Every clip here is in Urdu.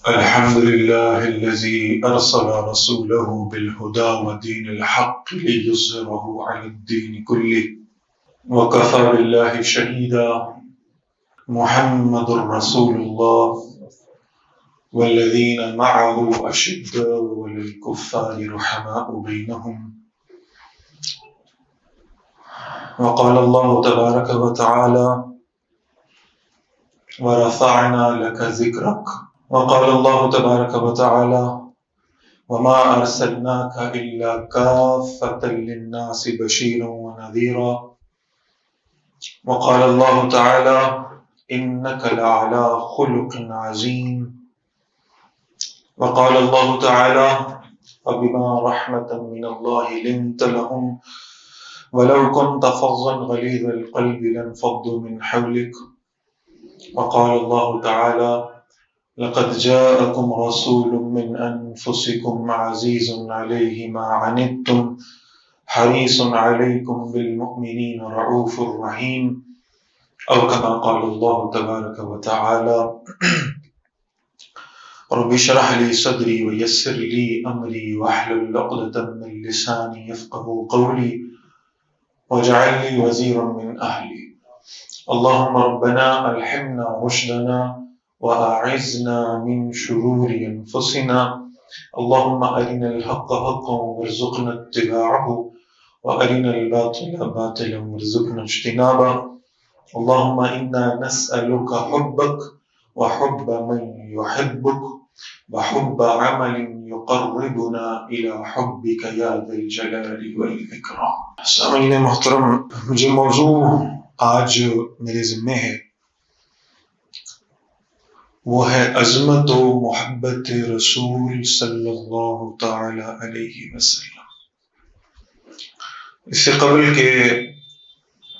الحمد لله الذي أرسل رسوله بالهدى ودين الحق ليظهره على الدين كله وكفى بالله شهيدا. محمد رسول الله والذين معه أشداء على الكفار رحماء بينهم. وقال الله تبارك وتعالى ورفعنا لك ذكرك. وقال الله تبارك وتعالى وما أرسلناك إلا كافة للناس بشيرا ونذيرا. وقال الله تعالى إنك لعلى خلق عظيم. وقال الله تعالى فبما رحمة من الله لنت لهم ولو كنت فظا غليظ القلب لانفضوا من حولك. وقال الله تعالى لقد جاءكم رسول من أنفسكم عزيز عليه ما عنتم حريص عليكم بالمؤمنين رؤوف رحيم، أو كما قال الله تبارك وتعالى رب اشرح لي صدري ويسر لي أمري واحلل عقدة من لساني يفقهوا قولي واجعل لي وزيرا من أهلي. اللهم ربنا ألهمنا رشدنا وأعذنا من شرور أنفسنا. اللهم أرنا الحق حقا وارزقنا اتباعه وأرنا الباطل باطلا وارزقنا اجتنابه. اللهم إنا نسألك حبك وحب من يحبك وحب عمل يقربنا إلى حبك يا ذا الجلال والإكرام. سامعین محترم، مجھے موضوع آج میرے ذمے ہے وہ ہے عظمت و محبت رسول صلی اللہ تعالی علیہ وسلم۔ اس سے قبل کہ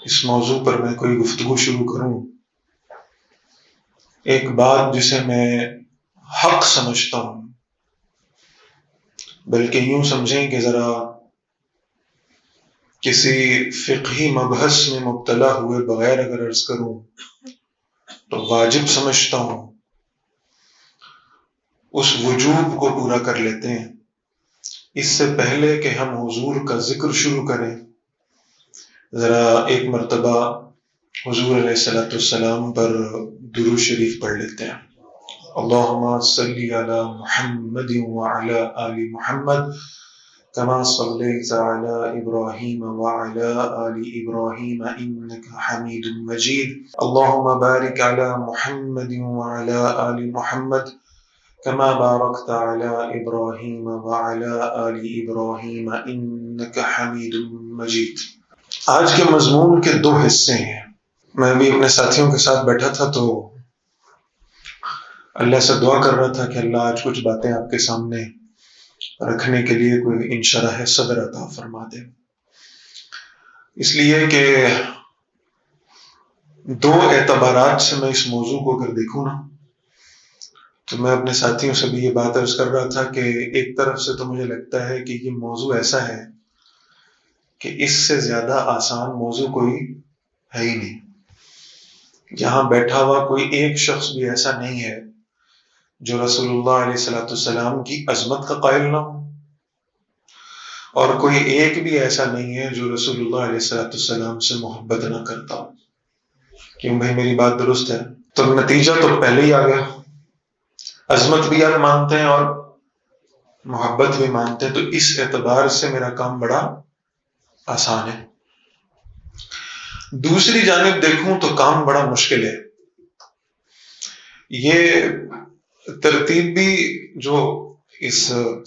اس موضوع پر میں کوئی گفتگو شروع کروں، ایک بات جسے میں حق سمجھتا ہوں، بلکہ یوں سمجھیں کہ ذرا کسی فقہی مبحث میں مبتلا ہوئے بغیر اگر عرض کروں تو واجب سمجھتا ہوں، اس وجوب کو پورا کر لیتے ہیں۔ اس سے پہلے کہ ہم حضور کا ذکر شروع کریں، ذرا ایک مرتبہ حضور علیہ الصلوۃ والسلام پر درود شریف پڑھ لیتے ہیں۔ اللہم صلی علی محمد وعلی آل محمد كما صليت على إبراهيم وعلى آل إبراهيم إنك حميد مجيد. اللهم بارك على محمد وعلى آل محمد كما باركت على إبراهيم وعلى آل إبراهيم إنك حميد مجيد. آج کے مضمون کے دو حصے ہیں۔ میں بھی اپنے ساتھیوں کے ساتھ بیٹھا تھا تو اللہ سے دعا کر رہا تھا کہ اللہ آج کچھ باتیں آپ کے سامنے رکھنے کے لیے کوئی انشرح صدر عطا فرما دے، اس لیے کہ دو اعتبارات سے میں اس موضوع کو اگر دیکھوں نا تو میں اپنے ساتھیوں سے بھی یہ بات عرض کر رہا تھا کہ ایک طرف سے تو مجھے لگتا ہے کہ یہ موضوع ایسا ہے کہ اس سے زیادہ آسان موضوع کوئی ہے ہی نہیں۔ یہاں بیٹھا ہوا کوئی ایک شخص بھی ایسا نہیں ہے جو رسول اللہ علیہ الصلوۃ والسلام کی عظمت کا قائل نہ ہو، اور کوئی ایک بھی ایسا نہیں ہے جو رسول اللہ علیہ الصلوۃ والسلام سے محبت نہ کرتا ہو۔ کیوں بھائی، میری بات درست ہے؟ تو نتیجہ تو پہلے ہی آ گیا، عظمت بھی آپ مانتے ہیں اور محبت بھی مانتے ہیں، تو اس اعتبار سے میرا کام بڑا آسان ہے۔ دوسری جانب دیکھوں تو کام بڑا مشکل ہے۔ یہ ترتیب بھی جو اس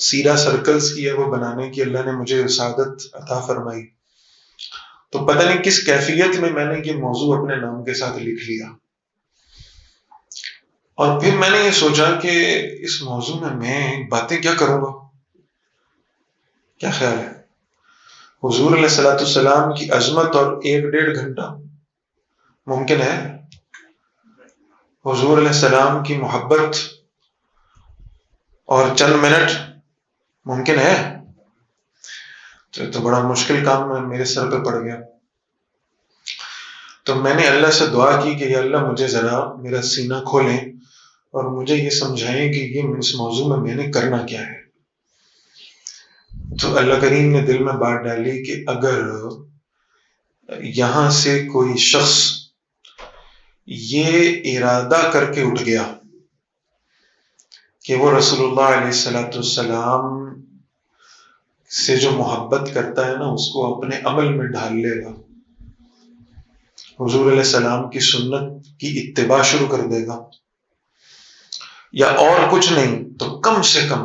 سیرہ سرکلز کی ہے وہ بنانے کی اللہ نے مجھے سعادت عطا فرمائی، تو پتہ نہیں کس کیفیت میں نے یہ موضوع اپنے نام کے ساتھ لکھ لیا، اور پھر میں نے یہ سوچا کہ اس موضوع میں باتیں کیا کروں گا۔ کیا خیال ہے؟ حضور علیہ الصلوۃ والسلام کی عظمت اور 1-1.5 گھنٹہ ممکن ہے؟ حضور علیہ السلام کی محبت اور چند منٹ ممکن ہے؟ تو بڑا مشکل کام میرے سر پہ پڑ گیا۔ تو میں نے اللہ سے دعا کی کہ یا اللہ مجھے ذرا میرا سینہ کھولیں اور مجھے یہ سمجھائیں کہ یہ اس موضوع میں میں نے کرنا کیا ہے۔ تو اللہ کریم نے دل میں بات ڈالی کہ اگر یہاں سے کوئی شخص یہ ارادہ کر کے اٹھ گیا کہ وہ رسول اللہ علیہ السلام سے جو محبت کرتا ہے نا اس کو اپنے عمل میں ڈھال لے گا، حضور علیہ السلام کی سنت کی اتباع شروع کر دے گا، یا اور کچھ نہیں تو کم سے کم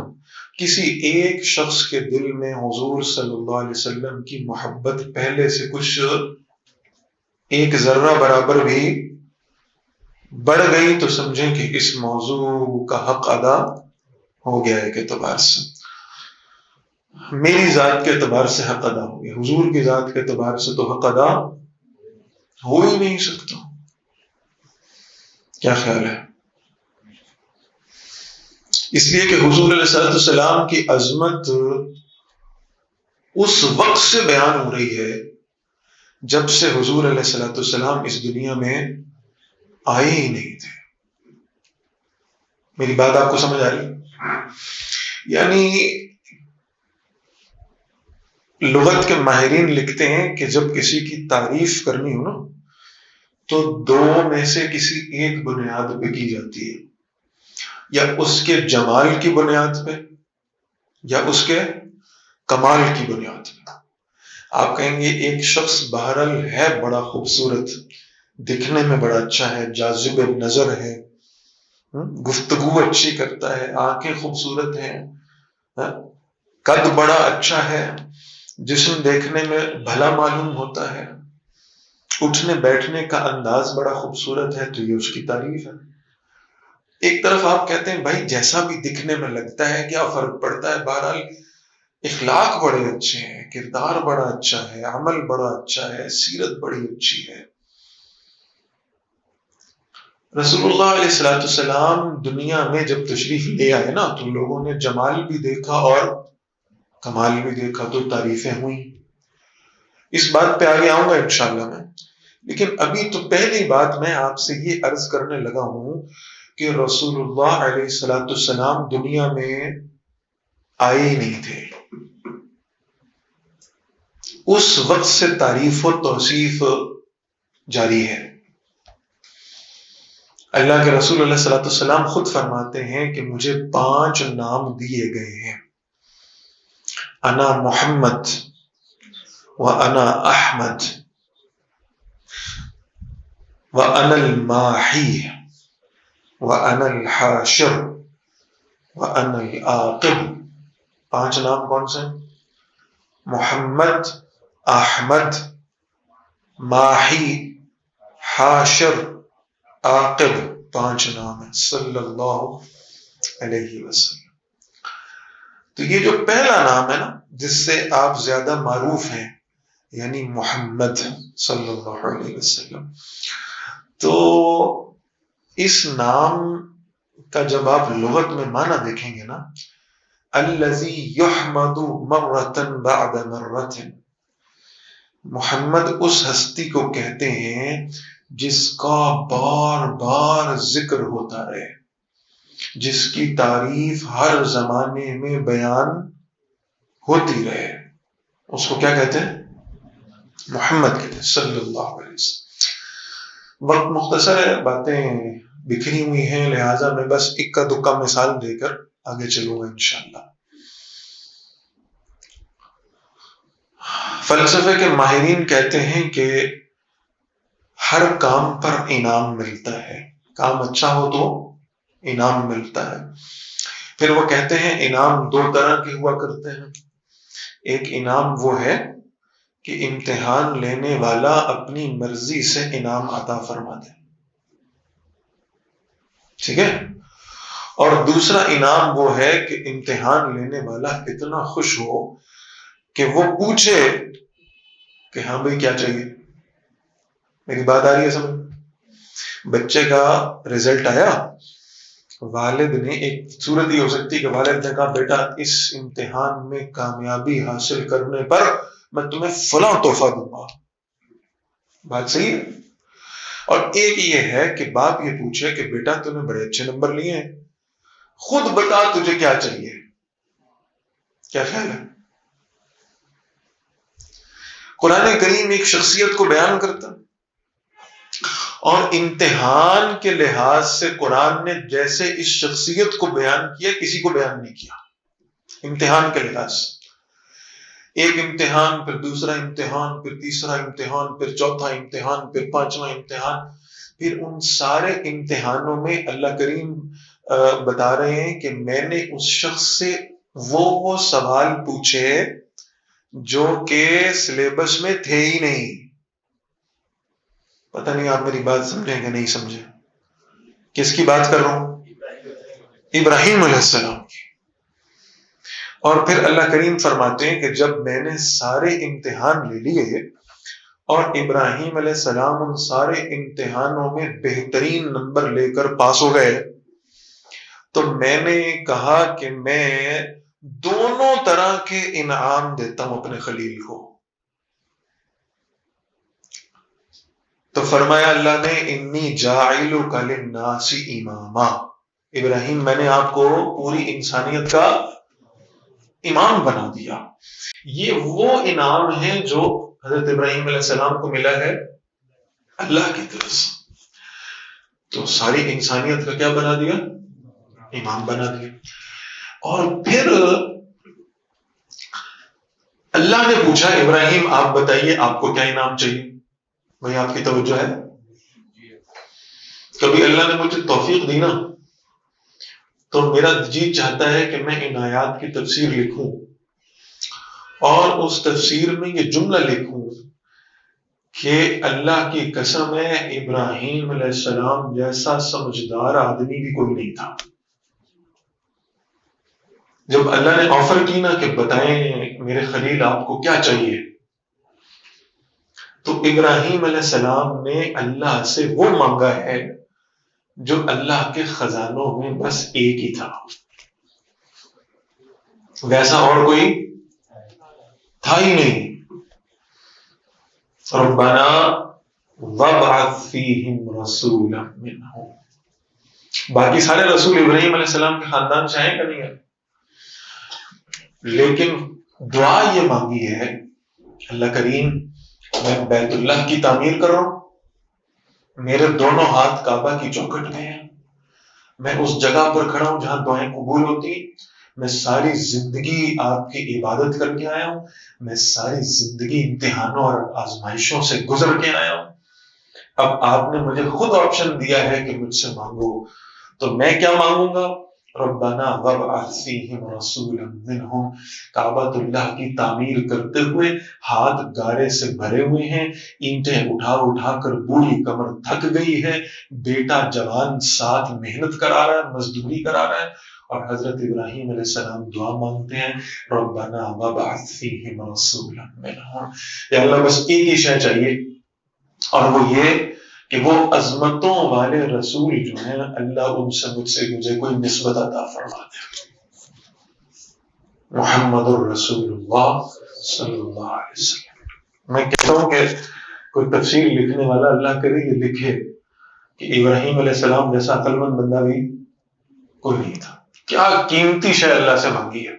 کسی ایک شخص کے دل میں حضور صلی اللہ علیہ وسلم کی محبت پہلے سے کچھ ایک ذرہ برابر بھی بڑھ گئی تو سمجھیں کہ اس موضوع کا حق ادا ہو گیا ایک اعتبار سے۔ میری ذات کے اعتبار سے حق ادا ہو گیا، حضور کی ذات کے اعتبار سے تو حق ادا ہو ہی نہیں سکتا۔ کیا خیال ہے؟ اس لیے کہ حضور علیہ السلام کی عظمت اس وقت سے بیان ہو رہی ہے جب سے حضور علیہ السلام اس دنیا میں آئے ہی نہیں تھے۔ میری بات آپ کو سمجھ آ رہی؟ یعنی لغت کے ماہرین لکھتے ہیں کہ جب کسی کی تعریف کرنی ہو نا تو دو میں سے کسی ایک بنیاد پہ کی جاتی ہے، یا اس کے جمال کی بنیاد پہ یا اس کے کمال کی بنیاد پہ۔ آپ کہیں گے ایک شخص بہرحال ہے بڑا خوبصورت، دکھنے میں بڑا اچھا ہے، جاذب نظر ہے، گفتگو اچھی کرتا ہے، آنکھیں خوبصورت ہیں، قد بڑا اچھا ہے، جسم دیکھنے میں بھلا معلوم ہوتا ہے، اٹھنے بیٹھنے کا انداز بڑا خوبصورت ہے، تو یہ اس کی تعریف ہے۔ ایک طرف آپ کہتے ہیں بھائی جیسا بھی دکھنے میں لگتا ہے کیا فرق پڑتا ہے، بہرحال اخلاق بڑے اچھے ہیں، کردار بڑا اچھا ہے، عمل بڑا اچھا ہے، سیرت بڑی اچھی ہے۔ رسول اللہ علیہ السلام دنیا میں جب تشریف لے آئے نا تو لوگوں نے جمال بھی دیکھا اور کمال بھی دیکھا، تو تعریفیں ہوئیں۔ اس بات پہ آگے آؤں گا انشاءاللہ میں، لیکن ابھی تو پہلی بات میں آپ سے یہ عرض کرنے لگا ہوں کہ رسول اللہ علیہ السلام دنیا میں آئے ہی نہیں تھے، اس وقت سے تعریف و توصیف جاری ہے۔ اللہ کے رسول علیہ السلام خود فرماتے ہیں کہ مجھے 5 نام دیے گئے ہیں، انا محمد وانا احمد وانا الماحی وانا الحاشر وانا العاقب۔ 5 نام کون سے؟ محمد، احمد، ماحی، حاشر، عاقب، 5 نام ہیں صلی اللہ علیہ وسلم۔ تو یہ جو پہلا نام ہے نا جس سے آپ زیادہ معروف ہیں، یعنی محمد صلی اللہ علیہ وسلم، تو اس نام کا جب آپ لغت میں معنی دیکھیں گے نا، الذی یحمد مرۃ بعد مرۃ، محمد اس ہستی کو کہتے ہیں جس کا بار بار ذکر ہوتا رہے، جس کی تعریف ہر زمانے میں بیان ہوتی رہے، اس کو کیا کہتے ہیں؟ محمد کہتے ہیں صلی اللہ علیہ وسلم۔ وقت مختصر ہے، باتیں بکھری ہوئی ہیں، لہٰذا میں بس اکا دکا مثال دے کر آگے چلوں گا انشاءاللہ۔ فلسفے کے ماہرین کہتے ہیں کہ ہر کام پر انعام ملتا ہے، کام اچھا ہو تو انعام ملتا ہے۔ پھر وہ کہتے ہیں انعام 2 طرح کے ہوا کرتے ہیں، ایک انعام وہ ہے کہ امتحان لینے والا اپنی مرضی سے انعام عطا فرما دے، ٹھیک ہے، اور دوسرا انعام وہ ہے کہ امتحان لینے والا اتنا خوش ہو کہ وہ پوچھے کہ ہاں بھائی کیا چاہیے۔ میری بات آ رہی ہے سمجھ؟ بچے کا رزلٹ آیا، والد نے، ایک صورت یہ ہو سکتی کہ والد نے کہا بیٹا اس امتحان میں کامیابی حاصل کرنے پر میں تمہیں فلاں تحفہ دوں گا، بات صحیح ہے، اور ایک یہ ہے کہ باپ یہ پوچھے کہ بیٹا تو نے بڑے اچھے نمبر لیے ہیں، خود بتا تجھے کیا چاہیے. کیا خیال ہے؟ قرآن کریم ایک شخصیت کو بیان کرتا، اور امتحان کے لحاظ سے قرآن نے جیسے اس شخصیت کو بیان کیا کسی کو بیان نہیں کیا. امتحان کے لحاظ سے ایک امتحان، پھر دوسرا امتحان، پھر تیسرا امتحان، پھر چوتھا امتحان، پھر پانچواں امتحان. پھر ان سارے امتحانوں میں اللہ کریم بتا رہے ہیں کہ میں نے اس شخص سے وہ سوال پوچھے جو کہ سلیبس میں تھے ہی نہیں. پتہ نہیں آپ میری بات سمجھیں کہ نہیں سمجھیں. کس کی بات کر رہا ہوں؟ ابراہیم علیہ السلام کی. اور پھر اللہ کریم فرماتے ہیں کہ جب میں نے سارے امتحان لے لیے اور ابراہیم علیہ السلام ان سارے امتحانوں میں بہترین نمبر لے کر پاس ہو گئے، تو میں نے کہا کہ میں دونوں طرح کے انعام دیتا ہوں اپنے خلیل کو. تو فرمایا اللہ نے انی جاعلک للناس اماما، ابراہیم میں نے آپ کو پوری انسانیت کا امام بنا دیا. یہ وہ انعام ہے جو حضرت ابراہیم علیہ السلام کو ملا ہے اللہ کی طرف سے. تو ساری انسانیت کا کیا بنا دیا؟ امام بنا دیا. اور پھر اللہ نے پوچھا ابراہیم آپ بتائیے آپ کو کیا انعام چاہیے؟ بھائی آپ کی توجہ ہے؟ کبھی اللہ نے مجھے توفیق دی نا تو میرا جی چاہتا ہے کہ میں ان آیات کی تفسیر لکھوں اور اس تفسیر میں یہ جملہ لکھوں کہ اللہ کی قسم ہے ابراہیم علیہ السلام جیسا سمجھدار آدمی بھی کوئی نہیں تھا. جب اللہ نے آفر کی نا کہ بتائیں میرے خلیل آپ کو کیا چاہیے، تو ابراہیم علیہ السلام نے اللہ سے وہ مانگا ہے جو اللہ کے خزانوں میں بس ایک ہی تھا، ویسا اور کوئی تھا ہی نہیں. ربنا وابعث فیہم رسولا منہم. باقی سارے رسول ابراہیم علیہ السلام کے خاندان سے ہیں کہ نہیں ہیں، لیکن دعا یہ مانگی ہے اللہ کریم میں بیت اللہ کی تعمیر کر رہا ہوں، میرے دونوں ہاتھ کعبہ کی چوکھٹ میں ہیں، میں اس جگہ پر کھڑا ہوں جہاں دعائیں قبول ہوتی، میں ساری زندگی آپ کی عبادت کر کے آیا ہوں، میں ساری زندگی امتحانوں اور آزمائشوں سے گزر کے آیا ہوں. اب آپ نے مجھے خود آپشن دیا ہے کہ مجھ سے مانگو، تو میں کیا مانگوں گا؟ ربنا وابعث فیہم رسولا منہم. کعبۃ اللہ کی تعمیر کرتے ہوئے ہاتھ گارے سے بھرے ہوئے ہیں، اینٹیں اٹھا اٹھا کر بوڑھی کمر تھک گئی ہے، بیٹا جوان ساتھ محنت کرا رہا ہے، مزدوری کرا رہا ہے، اور حضرت ابراہیم علیہ السلام دعا مانگتے ہیں ربنا وابعث فیہم رسولا منہم. یا اللہ بس ایک ہی شے چاہیے، اور وہ یہ کہ وہ عظمتوں والے رسول جو ہیں اللہ ان سے مجھے کوئی نسبت عطا فرما دے. محمد الرسول اللہ صلی اللہ علیہ وسلم. میں کہتا ہوں کہ کوئی تفسیر لکھنے والا اللہ کرے یہ لکھے کہ ابراہیم علیہ السلام جیسا عقل مند بندہ بھی کوئی نہیں تھا. کیا قیمتی شے اللہ سے مانگی ہے.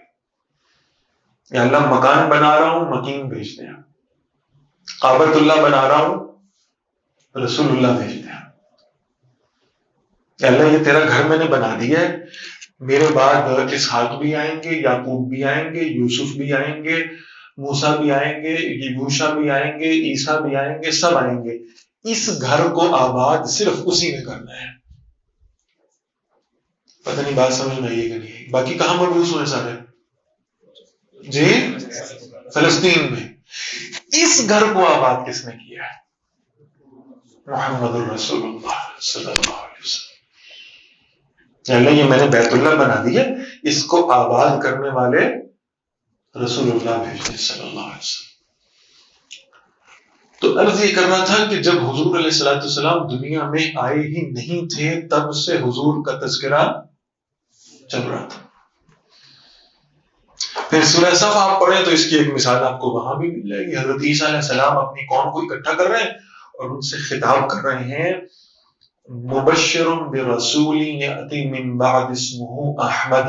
یا اللہ مکان بنا رہا ہوں مکین بھیج دیں، کعبۃ اللہ بنا رہا ہوں رسول اللہ بھیج دیں. یا اللہ یہ تیرا گھر میں نے بنا دیا ہے، میرے بعد اسحاق بھی آئیں گے، یعقوب بھی آئیں گے، یوسف بھی آئیں گے، موسیٰ بھی آئیں گے، یوشع بھی آئیں گے، عیسیٰ بھی آئیں گے، سب آئیں گے. اس گھر کو آباد صرف اسی نے کرنا ہے. پتہ نہیں بات سمجھ میں آئی کہ نہیں. باقی کہاں مبعوث ہوئے سارے؟ جی فلسطین میں. اس گھر کو آباد کس نے کیا ہے؟ محمد الرسول اللہ صلی اللہ علیہ وسلم. اللہ یہ میں نے بیت اللہ بنا دیا، اس کو آباد کرنے والے رسول اللہ بھیجے صلی اللہ علیہ وسلم. تو عرض یہ کرنا تھا کہ جب حضور علیہ السلام دنیا میں آئے ہی نہیں تھے تب سے حضور کا تذکرہ چل رہا تھا. پھر سورہ صف آپ پڑھیں تو اس کی ایک مثال آپ کو وہاں بھی مل جائے گی. حضرت عیسیٰ علیہ السلام اپنی قوم کو اکٹھا کر رہے ہیں اور ان سے خطاب کر رہے ہیں مبشر برسول یأتی من بعد اسمہ احمد،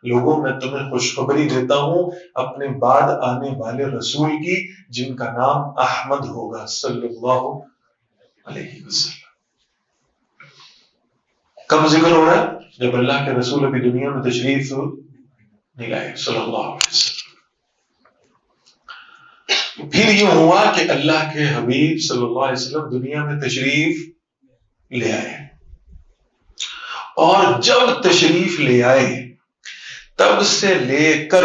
لوگوں میں تمہیں خوشخبری دیتا ہوں اپنے بعد آنے والے رسول کی جن کا نام احمد ہوگا صلی اللہ علیہ وسلم۔ کب ذکر ہو رہا ہے؟ جب اللہ کے رسول ابھی دنیا میں تشریف نہیں لائے صلی اللہ علیہ وسلم۔ پھر یہ ہوا کہ اللہ کے حبیب صلی اللہ علیہ وسلم دنیا میں تشریف لے آئے، اور جب تشریف لے آئے تب سے لے کر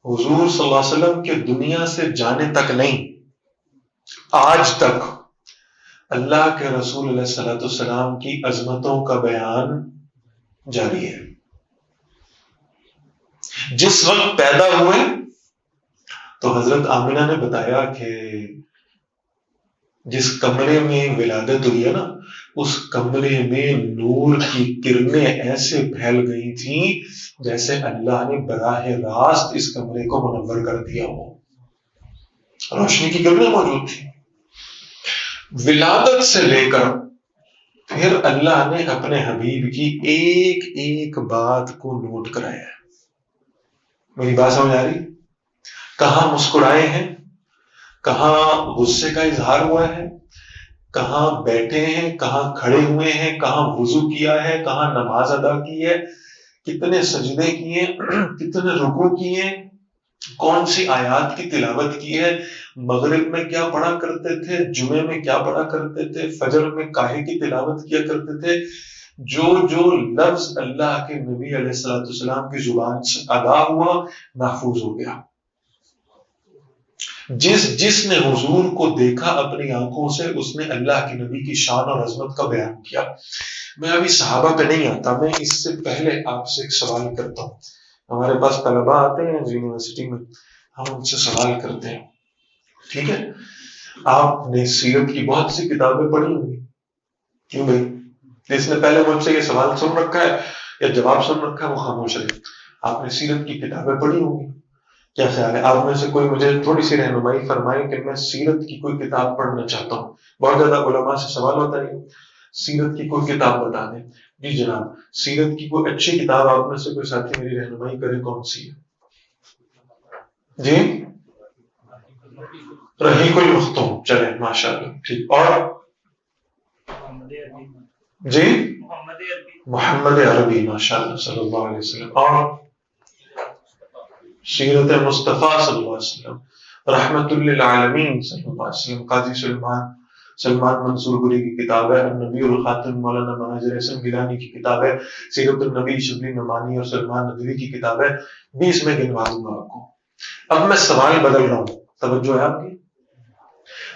حضور صلی اللہ علیہ وسلم کے دنیا سے جانے تک نہیں، آج تک اللہ کے رسول علیہ الصلوۃ والسلام کی عظمتوں کا بیان جاری ہے۔ جس وقت پیدا ہوئے تو حضرت آمنہ نے بتایا کہ جس کمرے میں ولادت ہوئی ہے نا، اس کمرے میں نور کی کرنیں ایسے پھیل گئی تھیں جیسے اللہ نے براہ راست اس کمرے کو منور کر دیا ہو، روشنی کی کرنیں موجود تھیں۔ ولادت سے لے کر پھر اللہ نے اپنے حبیب کی ایک ایک بات کو نوٹ کرایا ہے۔ میری بات سمجھ آ رہی؟ کہاں مسکرائے ہیں، کہاں غصے کا اظہار ہوا ہے، کہاں بیٹھے ہیں، کہاں کھڑے ہوئے ہیں، کہاں وضو کیا ہے، کہاں نماز ادا کی ہے، کتنے سجدے کیے، کتنے رکوع کیے، کون سی آیات کی تلاوت کی ہے، مغرب میں کیا پڑھا کرتے تھے، جمعے میں کیا پڑھا کرتے تھے، فجر میں کاہے کی تلاوت کیا کرتے تھے۔ جو جو لفظ اللہ کے نبی علیہ الصلوۃ والسلام کی زبان سے ادا ہوا محفوظ ہو گیا۔ جس نے حضور کو دیکھا اپنی آنکھوں سے، اس نے اللہ کے نبی کی شان اور عظمت کا بیان کیا۔ میں ابھی صحابہ پہ نہیں آتا، میں اس سے پہلے آپ سے ایک سوال کرتا ہوں۔ ہمارے پاس طلباء آتے ہیں یونیورسٹی میں، ہم ان سے سوال کرتے ہیں، ٹھیک ہے؟ آپ نے سیرت کی بہت سی کتابیں پڑھی ہوں گی، کیوں بھائی؟ جس نے پہلے مجھ سے یہ سوال سن رکھا ہے یا جواب سن رکھا ہے وہ خاموش رہے۔ آپ نے سیرت کی کتابیں پڑھی ہوں گی، کیا خیال ہے آپ میں سے کوئی مجھے تھوڑی سی رہنمائی فرمائے کہ میں سیرت کی کوئی کتاب پڑھنا چاہتا ہوں؟ بہت زیادہ علماء سے سوال ہوتا ہے سیرت کی کوئی کتاب بتا دیں۔ جی جناب، سیرت کی کوئی اچھی کتاب آپ میں سے کوئی ساتھی میری رہنمائی کرے، کون سی ہے؟ جی رحیق المختوم، چلے ماشاء اللہ، ٹھیک۔ اور جی محمد عربی، ماشاء اللہ صلی اللہ علیہ وسلم۔ اور سیرت مصطفیٰ صلی اللہ علیہ وسلم، رحمت للعالمین صلی اللہ علیہ وسلم، قاضی سلمان منصور گری کی کتاب ہے النبی الخاتم، مولانا مہاجر حسن گیلانی کی کتاب ہے سیرت النبی، شبلی نعمانی اور سلمان ندوی کی کتاب ہے۔ 20 میں گنوا دوں گا آپ کو۔ اب میں سوال بدل رہا ہوں، توجہ ہے آپ کی؟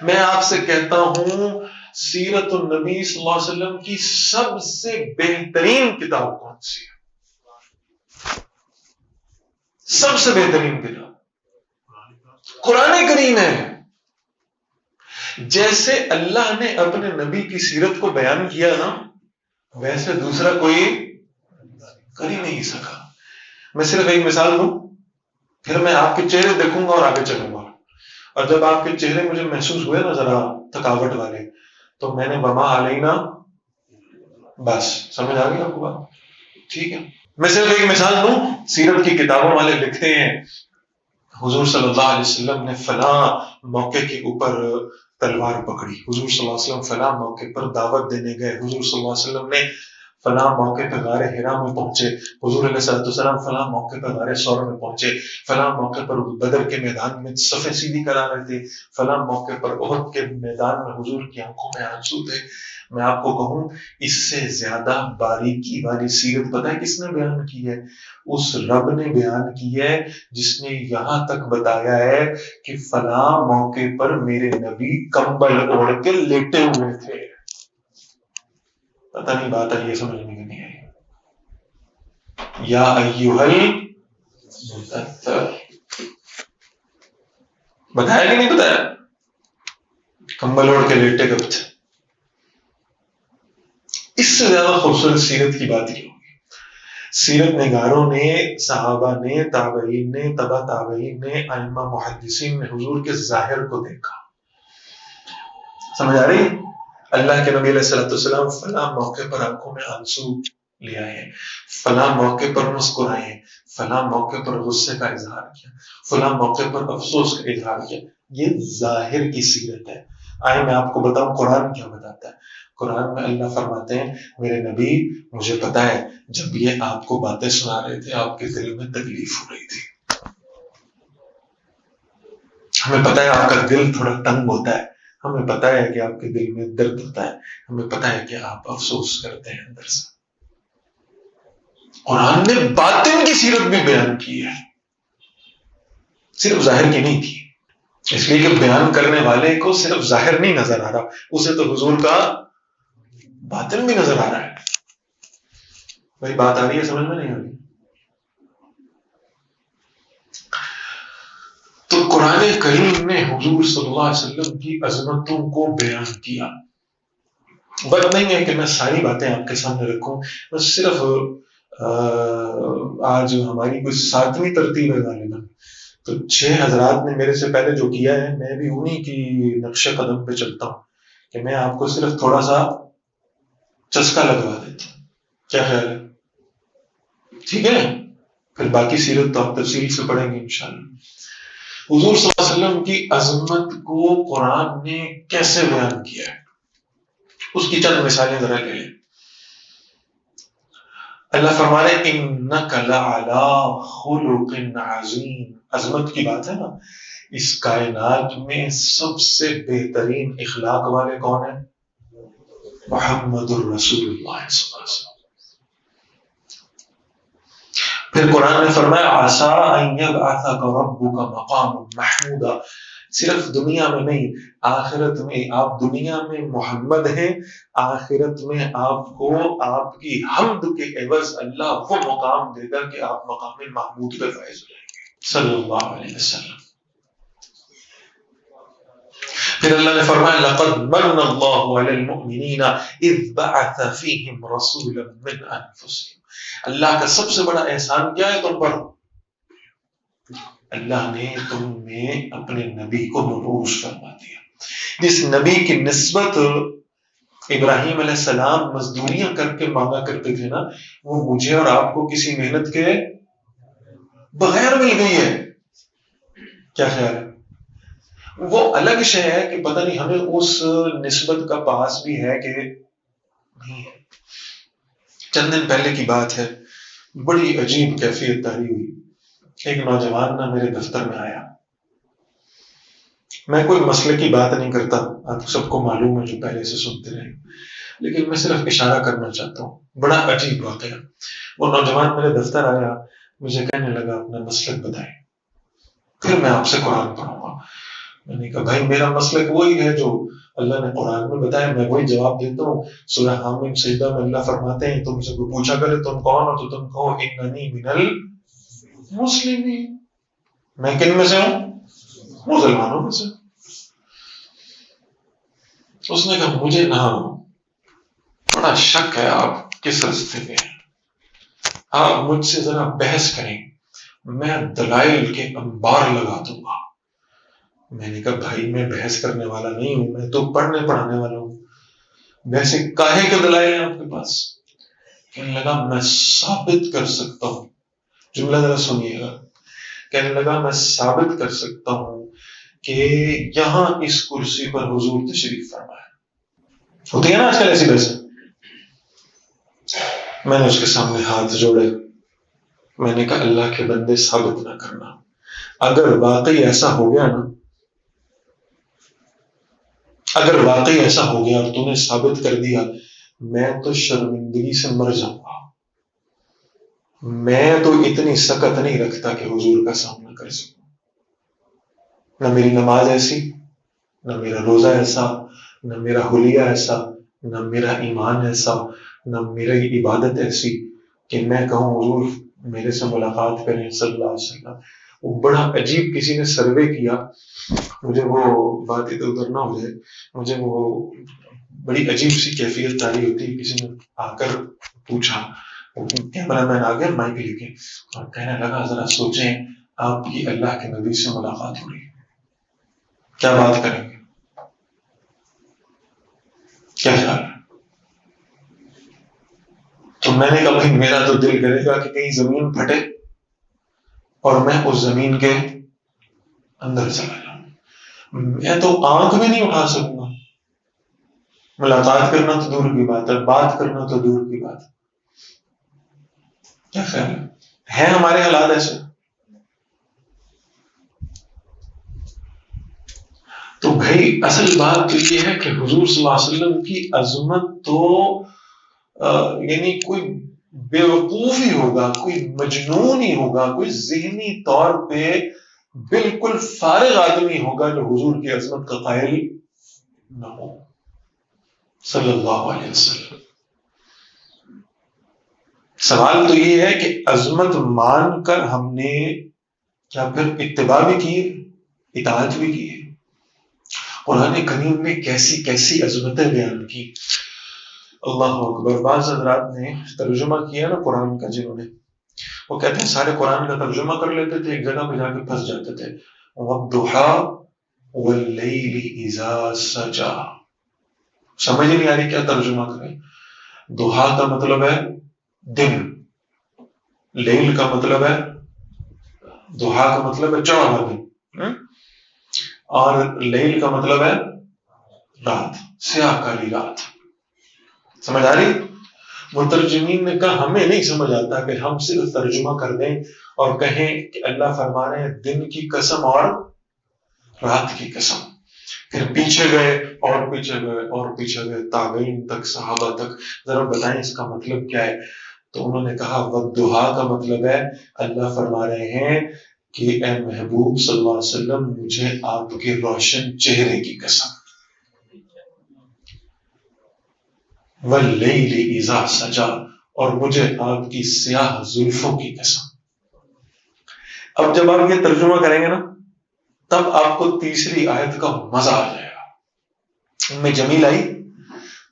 میں آپ سے کہتا ہوں سیرت النبی صلی اللہ علیہ وسلم کی سب سے بہترین کتاب کون سی ہے؟ سب سے بہترین کتاب قرآن کریم ہے۔ جیسے اللہ نے اپنے نبی کی سیرت کو بیان کیا نا، ویسے دوسرا کوئی کر ہی نہیں سکا۔ میں صرف ایک مثال دوں، پھر میں آپ کے چہرے دیکھوں گا اور آگے چلوں گا، اور جب آپ کے چہرے مجھے محسوس ہوئے نا ذرا تھکاوٹ والے، تو میں نے وما علینا، بس سمجھ آ گئی آپ کو بات؟ ٹھیک ہے، میں صرف ایک مثال دوں۔ سیرت کی کتابوں والے لکھتے ہیں حضور صلی اللہ علیہ وسلم نے فلاں موقع کے اوپر تلوار پکڑی، حضور صلی اللہ علیہ وسلم فلاں موقع پر دعوت دینے گئے، حضور صلی اللہ علیہ وسلم نے فلاں موقع پہ غار حرا میں پہنچے، حضور علیہ السلام فلاں موقع پر غار ثور میں پہنچے، فلاں موقع پر بدر کے میدان میں صفیں سیدھی کرا رہے تھے، فلاں موقع پر احد کے میدان میں حضور کی آنکھوں میں آنسو تھے۔ میں آپ کو کہوں اس سے زیادہ باریکی والی سیرت پتہ ہے کس نے بیان کی ہے؟ اس رب نے بیان کی ہے جس نے یہاں تک بتایا ہے کہ فلاں موقع پر میرے نبی کمبل اوڑھ کے لیٹے ہوئے تھے۔ پتہ نہیں بات ہے یہ سمجھ میں نہیں آئی؟ یا ایھا المدثر، بتایا کہ نہیں بتایا؟ کمبل اوڑھ کے لیٹے کب تھے؟ اس سے زیادہ خوبصورت سیرت کی بات یہ ہوگی۔ سیرت نگاروں نے، صحابہ نے، تابعین نے، تبع تابعین نے، ائمہ محدثین نے حضور کے ظاہر کو دیکھا، سمجھ آ رہی؟ اللہ کے نبی علیہ السلام فلاں موقع پر آنکھوں میں آنسو لے آئے ہیں، فلاں موقع پر مسکرائے ہیں، فلاں موقع پر غصے کا اظہار کیا، فلاں موقع پر افسوس کا اظہار کیا. یہ ظاہر کی سیرت ہے. آئے میں آپ کو بتاؤں قرآن کیا بتاتا ہے. قرآن میں اللہ فرماتے ہیں میرے نبی مجھے پتا ہے جب یہ آپ کو باتیں سنا رہے تھے آپ کے دل میں تکلیف ہو رہی تھی. ہمیں پتا ہے آپ کا دل تھوڑا تنگ ہوتا ہے، ہمیں پتا ہے کہ آپ کے دل میں درد ہوتا ہے، ہمیں پتا ہے کہ آپ افسوس کرتے ہیں اندر سے. قرآن نے باطن کی سیرت بھی بیان کی ہے، صرف ظاہر کی نہیں کی. اس لیے کہ بیان کرنے والے کو صرف ظاہر نہیں نظر آ رہا، اسے تو حضور کا باطن بھی نظر آ رہا ہے. بھائی بات آ رہی ہے سمجھ میں نہیں آ رہی؟ تو قرآن کریم نے حضور صلی اللہ علیہ وسلم کی عظمتوں کو بیان کیا. وقت نہیں ہے کہ میں ساری باتیں آپ کے سامنے رکھوں، بس صرف آج ہماری کوئی 7ویں ترتیب ہے غالباً، تو 6 حضرات نے میرے سے پہلے جو کیا ہے میں بھی انہی کی نقش قدم پہ چلتا ہوں کہ میں آپ کو صرف تھوڑا سا چسکا لگوا دیتا ہوں. کیا خیال ہے؟ ٹھیک ہے، پھر باقی سیرت تو آپ تفصیل سے پڑھیں گے انشاءاللہ. حضور صلی اللہ علیہ وسلم کی عظمت کو قرآن نے کیسے بیان کیا ہے اس کی چند مثالیں ذرا لے لیں. اللہ فرما رہے انک لعلی خلق عظیم. عظمت کی بات ہے نا، اس کائنات میں سب سے بہترین اخلاق والے کون ہیں؟ محمد الرسول اللہ صلی اللہ علیہ وسلم. پھر قرآن نے فرمایا عسیٰ ان یبعثک ربک مقام محمودا. صرف دنیا میں نہیں، آخرت میں. آپ دنیا میں محمد ہیں، آخرت میں آپ کو آپ کی حمد کے عوض اللہ وہ مقام دے گا کہ آپ مقام محمود پہ فائز ہو جائیں گے صلی اللہ علیہ وسلم. پھر اللہ نے فرمایا لقد من اللہ علی المؤمنین اذ بعث فیہم رسولا من انفسہم. اللہ کا سب سے بڑا احسان کیا ہے تم پر؟ اللہ نے تم میں اپنے نبی کو مبعوث فرما دیا. جس نبی کی نسبت ابراہیم علیہ السلام مزدوریاں کر کے مانگا کرتے تھے نا، وہ مجھے اور آپ کو کسی محنت کے بغیر مل گئی ہے. کیا خیال ہے؟ وہ الگ شے ہے کہ پتہ نہیں ہمیں اس نسبت کا پاس بھی ہے کہ نہیں ہے. چند دن پہلے کی بات ہے، بڑی عجیب کیفیت طاری ہوئی. ایک نوجوان نہ میرے دفتر میں آیا. میں کوئی مسئلے کی بات نہیں کرتا، آپ سب کو معلوم ہے جو پہلے سے سنتے رہے، لیکن میں صرف اشارہ کرنا چاہتا ہوں. بڑا عجیب واقعہ. وہ نوجوان میرے دفتر آیا، مجھے کہنے لگا اپنا مسلک بتائیں، پھر میں آپ سے قرآن پڑھوں گا. میں نے کہا بھائی میرا مسلک وہی ہے جو اللہ نے قرآن میں بتایا، میں وہی جواب دیتا ہوں. سورہ حامیم سجدہ میں اللہ فرماتے ہیں تم سے کوئی پوچھا کرے تم کون ہو تو تم کہو اننی من المسلمین. میں کن میں سے ہوں؟ مسلمانوں میں سے. اس نے کہا مجھے نہ بڑا شک ہے آپ کس رستے میں ہیں، آپ مجھ سے ذرا بحث کریں، میں دلائل کے انبار لگا دوں گا. میں نے کہا بھائی میں بحث کرنے والا نہیں ہوں، میں تو پڑھنے پڑھانے والا ہوں. ویسے کاہے کے دلائل ہیں آپ کے پاس؟ کہنے لگا میں ثابت کر سکتا ہوں. جملہ ذرا سنیے گا. کہنے لگا میں ثابت کر سکتا ہوں کہ یہاں اس کرسی پر حضور تشریف فرمایا. ہوتی ہے نا آج کل ایسی بحث. میں نے اس کے سامنے ہاتھ جوڑے، میں نے کہا اللہ کے بندے ثابت نہ کرنا، اگر واقعی ایسا ہو گیا نا، اگر واقعی ایسا ہو گیا اور تو نے ثابت کر دیا، میں تو شرمندگی سے مر جاؤں گا. میں تو اتنی سکت نہیں رکھتا کہ حضور کا سامنا کر سکوں. نہ میری نماز ایسی، نہ میرا روزہ ایسا، نہ میرا حلیہ ایسا، نہ میرا ایمان ایسا، نہ میری عبادت ایسی کہ میں کہوں حضور میرے سے ملاقات کریں صلی اللہ علیہ وسلم. وہ بڑا عجیب کسی نے سروے کیا، مجھے وہ بات ادھر ادھر نہ ہو جائے، مجھے وہ بڑی عجیب سی کیفیت جاری ہوتی ہے. کسی نے آ کر پوچھا، کیمرہ مین آ گیا مائک لے کے اور کہنے لگا ذرا سوچیں آپ کی اللہ کے نبی سے ملاقات ہو رہی ہے، کیا بات کریں گے؟ کیا خیال ہے؟ تو میں نے کہا بھائی میرا تو دل کرے گا کہ کہیں زمین پھٹے اور میں اس زمین کے اندر چلا جاؤں. میں تو آنکھ بھی نہیں اٹھا سکوں گا. ملاقات کرنا تو دور کی بات ہے، بات کرنا تو دور کی بات ہے. کیا خیال ہے ہمارے حالات ایسے؟ تو بھائی اصل بات تو یہ ہے کہ حضور صلی اللہ علیہ وسلم کی عظمت تو یعنی کوئی بیوقوف ہی ہوگا، کوئی مجنون ہی ہوگا، کوئی ذہنی طور پہ بالکل فارغ آدمی ہوگا جو حضور کی عظمت کا قائل نہ ہو صلی اللہ علیہ وسلم. سوال تو یہ ہے کہ عظمت مان کر ہم نے کیا پھر اتباع بھی کی، اطاعت بھی کی ہے؟ قرآن کریم نے کیسی کیسی عظمتیں بیان کی. اللہ اکبر. بعض حضرات نے ترجمہ کیا نا قرآن کا، جنہوں نے، وہ کہتے ہیں سارے قرآن کا ترجمہ کر لیتے تھے، ایک جگہ پہ جا کے پھنس جاتے تھے. وَالضُّحَىٰ وَاللَّيْلِ إِذَا سَجَىٰ. سمجھ نہیں آ رہی کیا ترجمہ کریں؟ دوحا کا مطلب ہے دن، لیل کا مطلب ہے، دوحا کا مطلب ہے چڑھا ہوا دن، اور لیل کا مطلب ہے رات، سیاہ کالی رات. سمجھ آ رہی؟ مترجمین نے کہا ہمیں نہیں سمجھ آتا کہ ہم صرف ترجمہ کر دیں اور کہیں کہ اللہ فرما رہے ہیں دن کی قسم اور رات کی قسم. پھر پیچھے گئے اور پیچھے گئے اور پیچھے گئے، تابعین تک، صحابہ تک، ذرا بتائیں اس کا مطلب کیا ہے؟ تو انہوں نے کہا والضحیٰ کا مطلب ہے اللہ فرما رہے ہیں کہ اے محبوب صلی اللہ علیہ وسلم مجھے آپ کے روشن چہرے کی قسم، واللیل اذا سجا، اور مجھے آپ کی سیاہ زلفوں کی قسم. اب جب آپ یہ ترجمہ کریں گے نا تب آپ کو تیسری آیت کا مزہ آ جائے گا. ام جمیل آئی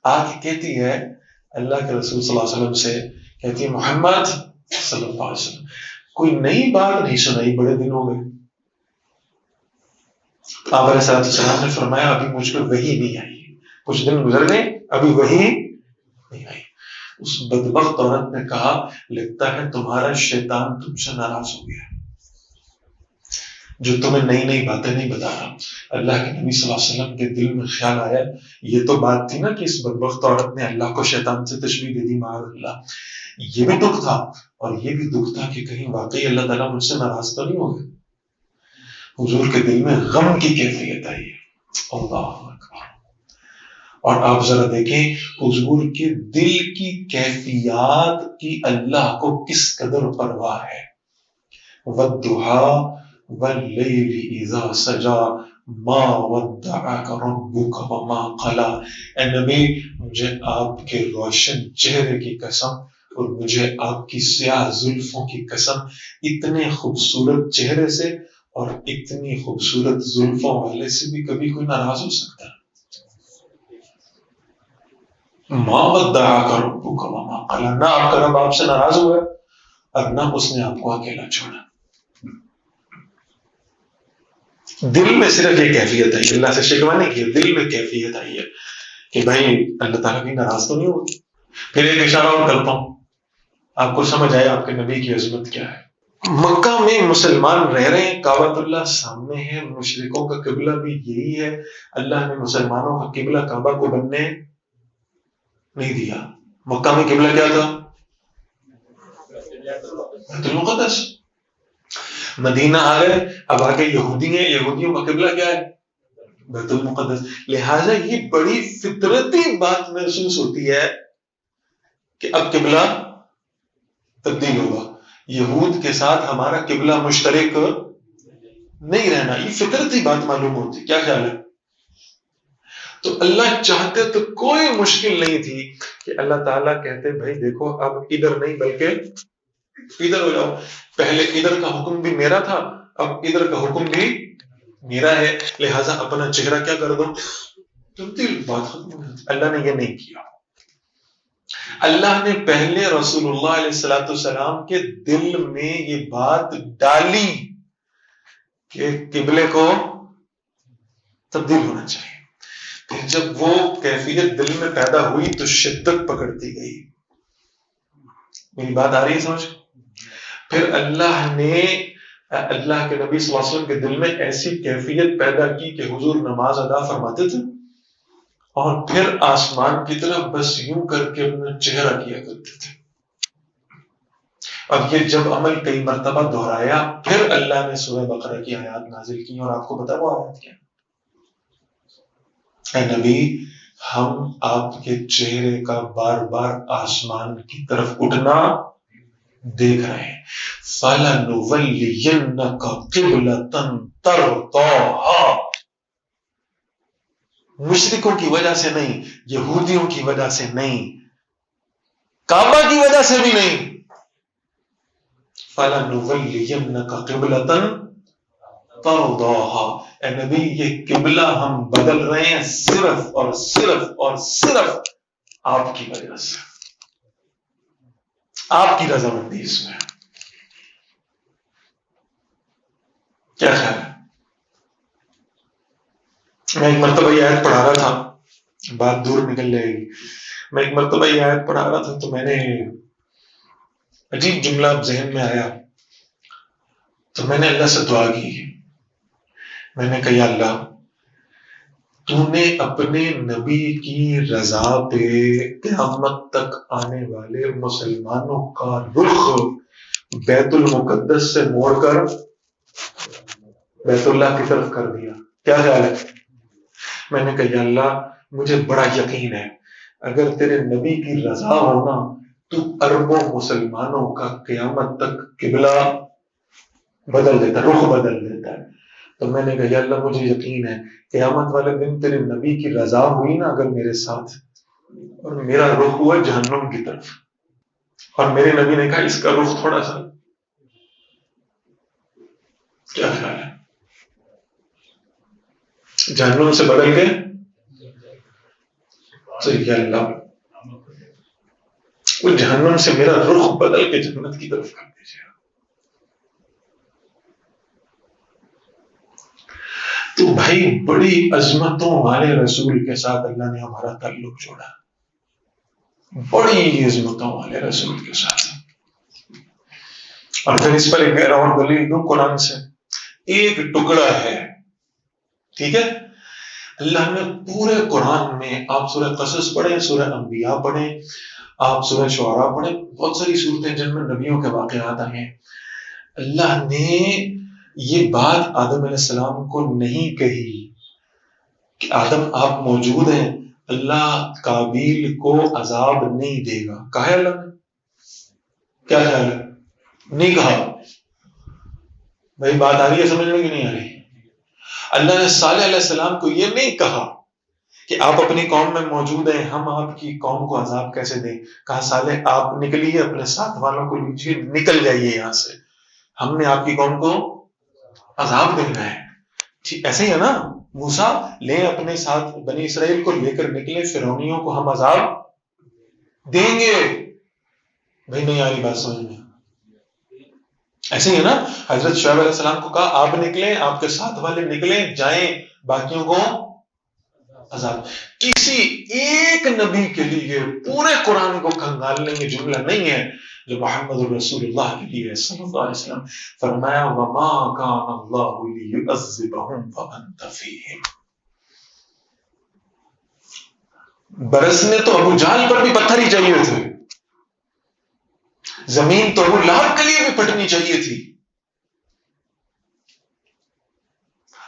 آ کے کہتی ہے اللہ کے رسول صلی اللہ علیہ وسلم سے، کہتی ہے محمد صلی اللہ علیہ وسلم کوئی نئی بات نہیں سنائی، بڑے دن ہو گئے. آپ علیہ السلام نے فرمایا ابھی مجھ پہ وحی نہیں آئی، کچھ دن گزر گئے ابھی وحی نہیں آئی. اس بدبخت عورت نے کہا لگتا ہے تمہارا شیطان تم سے ناراض ہو گیا جو تمہیں نئی نئی باتیں نہیں بتا رہا. اللہ کے نبی صلی اللہ علیہ وسلم کے دل میں خیال آیا، یہ تو بات تھی نا کہ اس بدبخت عورت نے اللہ کو شیطان سے تشبیہ دے دی، معاذ اللہ. یہ بھی دکھ تھا اور یہ بھی دکھ تھا کہ کہیں واقعی اللہ تعالیٰ مجھ سے ناراض تو نہیں ہو گئے. حضور کے دل میں غم کی کیفیت آئی. اللہ اکبر. اور آپ ذرا دیکھیں حضور کے دل کی کیفیات کی اللہ کو کس قدر پرواہ ہے. وَالضُّحَىٰ وَاللَّيْلِ إِذَا سَجَىٰ مَا وَدَّعَكَ رَبُّكَ وَمَا قَلَىٰ. اے نبی مجھے آپ کے روشن چہرے کی قسم اور مجھے آپ کی سیاہ زلفوں کی قسم. اتنے خوبصورت چہرے سے اور اتنی خوبصورت زلفوں والے سے بھی کبھی کوئی ناراض ہو سکتا ہے؟ ما ودعک ربک وما قلی. نہ آپ کا رب آپ سے ناراض ہوا اور نہ اس نے آپ کو اکیلا چھوڑا. دل میں صرف یہ کیفیت آئی، اللہ سے شکوہ نہیں کیا، دل میں کیفیت آئی ہے کہ بھائی اللہ تعالیٰ بھی ناراض تو نہیں ہوگی. پھر ایک اشارہ اور کرتا ہوں، آپ کو سمجھ آیا آپ کے نبی کی عظمت کیا ہے. مکہ میں مسلمان رہ رہے ہیں، کعبۃ اللہ سامنے ہے، مشرکوں کا قبلہ بھی یہی ہے. اللہ نے مسلمانوں کا قبلہ کعبہ کو بننے نہیں دیا. مکہ میں قبلہ کیا تھا؟ بیت المقدس. مدینہ آ گئے، اب آگے یہودی ہیں، یہودیوں کا قبلہ کیا ہے؟ بیت المقدس. لہٰذا یہ بڑی فطرتی بات محسوس ہوتی ہے کہ اب قبلہ تبدیل ہوگا. یہود کے ساتھ ہمارا قبلہ مشترک نہیں رہنا، یہ فطرتی بات معلوم ہوتی. کیا خیال ہے؟ تو اللہ چاہتے تو کوئی مشکل نہیں تھی کہ اللہ تعالیٰ کہتے بھائی دیکھو اب ادھر نہیں بلکہ ادھر ہو جاؤ. پہلے ادھر کا حکم بھی میرا تھا، اب ادھر کا حکم بھی میرا ہے، لہٰذا اپنا چہرہ کیا کر دو، تبدیل. بات ختم ہو جاتی. اللہ نے یہ نہیں کیا. اللہ نے پہلے رسول اللہ علیہ السلام کے دل میں یہ بات ڈالی کہ قبلے کو تبدیل ہونا چاہیے. جب وہ کیفیت دل میں پیدا ہوئی تو شدت پکڑتی گئی. میری بات آ رہی ہے سمجھ؟ پھر اللہ نے اللہ کے نبی صلی اللہ علیہ وسلم کے دل میں ایسی کیفیت پیدا کی کہ حضور نماز ادا فرماتے تھے اور پھر آسمان کی طرف بس یوں کر کے اپنا چہرہ کیا کرتے تھے. اب یہ جب عمل کئی مرتبہ دہرایا پھر اللہ نے سورہ بقرہ کی آیات نازل کی. اور آپ کو پتا وہ آیات کیا؟ اے نبی ہم آپ کے چہرے کا بار بار آسمان کی طرف اٹھنا دیکھ رہے ہیں. فَلَنُوَلِّيَنَّكَ قِبْلَةً تَرْضَاهَا. مشرکوں کی وجہ سے نہیں، یہودیوں کی وجہ سے نہیں، کعبہ کی وجہ سے بھی نہیں. فَلَنُوَلِّيَنَّكَ قِبْلَةً تَرْضَاهَا. اے نبی یہ قبلہ ہم بدل رہے ہیں صرف اور صرف اور صرف آپ کی وجہ سے، آپ کی رضامندی اس میں. کیا خیال ہے؟ میں ایک مرتبہ یہ آیت پڑھا رہا تھا، بات دور نکل جائے گی. میں ایک مرتبہ یہ آیت پڑھا رہا تھا تو میں نے عجیب جملہ ذہن میں آیا تو میں نے اللہ سے دعا کی. میں نے کہا یا اللہ تو نے اپنے نبی کی رضا پہ قیامت تک آنے والے مسلمانوں کا رخ بیت المقدس سے موڑ کر بیت اللہ کی طرف کر دیا. کیا خیال ہے؟ میں نے کہا یا اللہ مجھے بڑا یقین ہے اگر تیرے نبی کی رضا ہونا تو اربوں مسلمانوں کا قیامت تک قبلہ بدل دیتا، رخ بدل دیتا ہے. تو میں نے کہا یا اللہ مجھے یقین ہے قیامت والے دن تیرے نبی کی رضا ہوئی نا اگر میرے ساتھ، اور میرا رخ ہوا جہنم کی طرف، اور میرے نبی نے کہا اس کا رخ تھوڑا سا، کیا خیال ہے؟ جہنم سے بدل گئے تو یا اللہ وہ جہنم سے میرا رخ بدل کے جنت کی طرف کر دیجیے. تو بھائی بڑی عظمتوں والے رسول کے ساتھ اللہ نے ہمارا تعلق جوڑا، بڑی عظمتوں والے رسول کے ساتھ. اور پھر اس پر ایک اور دلیل دوں قرآن سے. ایک ٹکڑا ہے، ٹھیک ہے، اللہ نے پورے قرآن میں، آپ سورہ قصص پڑھیں، سورہ انبیاء پڑھیں، آپ سورہ شعراء پڑھیں، بہت ساری صورتیں جن میں نبیوں کے واقعات آئے ہیں. اللہ نے یہ بات آدم علیہ السلام کو نہیں کہی کہ آدم آپ موجود ہیں، اللہ قابیل کو عذاب نہیں دے گا. کہا ہے اللہ نے؟ کیا خیال ہے؟ نہیں کہا. بھائی بات آ رہی ہے سمجھ میں کہ نہیں آ رہی؟ اللہ نے صالح علیہ السلام کو یہ نہیں کہا کہ آپ اپنی قوم میں موجود ہیں، ہم آپ کی قوم کو عذاب کیسے دیں. کہا صالح آپ نکلیے، اپنے ساتھ والوں کو لیجیے، نکل جائیے یہاں سے، ہم نے آپ کی قوم کو عذاب دینا ہے. ٹھیک ایسے ہی ہے نا، موسیٰ لیں اپنے ساتھ بنی اسرائیل کو لے کر نکلے، فرعونیوں کو ہم عذاب دیں گے. بھائی نہیں آ رہی بات سمجھ میں؟ ایسے ہی ہے نا، حضرت شعیب علیہ السلام کو کہا آپ نکلیں، آپ کے ساتھ والے نکلیں، جائیں، باقیوں کو عذاب. کسی ایک نبی کے لیے پورے قرآن کو کھنگالنے میں جملہ نہیں ہے جو محمد رسول اللہ کے لیے صلی اللہ علیہ وسلم. فرمایا وما كان الله ليعذبهم وانت فيهم. برسنے تو ابو جہل پر بھی پتھر ہی چاہیے تھے، زمین تو ابو لہب کے لیے بھی پھٹنی چاہیے تھی،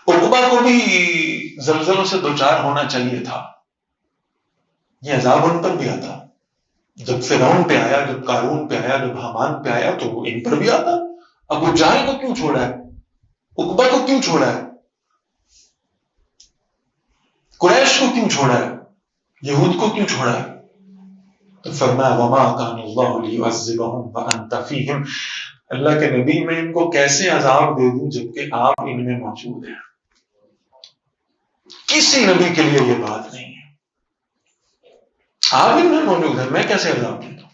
عقبہ کو بھی زلزلوں سے دوچار ہونا چاہیے تھا. یہ عذاب ان پر بھی آتا. جب فرعون پہ آیا، جب قارون پہ آیا، جب حامان پہ آیا تو ان پر بھی آتا. ابو جہل کو کیوں چھوڑا ہے؟ عقبہ کو کیوں چھوڑا ہے؟ قریش کو کیوں چھوڑا ہے؟ یہود کو کیوں چھوڑا ہے؟ تو فرمایا وما كان الله ليعذبهم وانت فيهم. اللہ کے نبی میں ان کو کیسے عذاب دے دوں جبکہ آپ ان میں موجود ہیں. کسی نبی کے لیے یہ بات نہیں ہے، آپ ان میں موجود ہیں، میں کیسے عذاب دے دوں.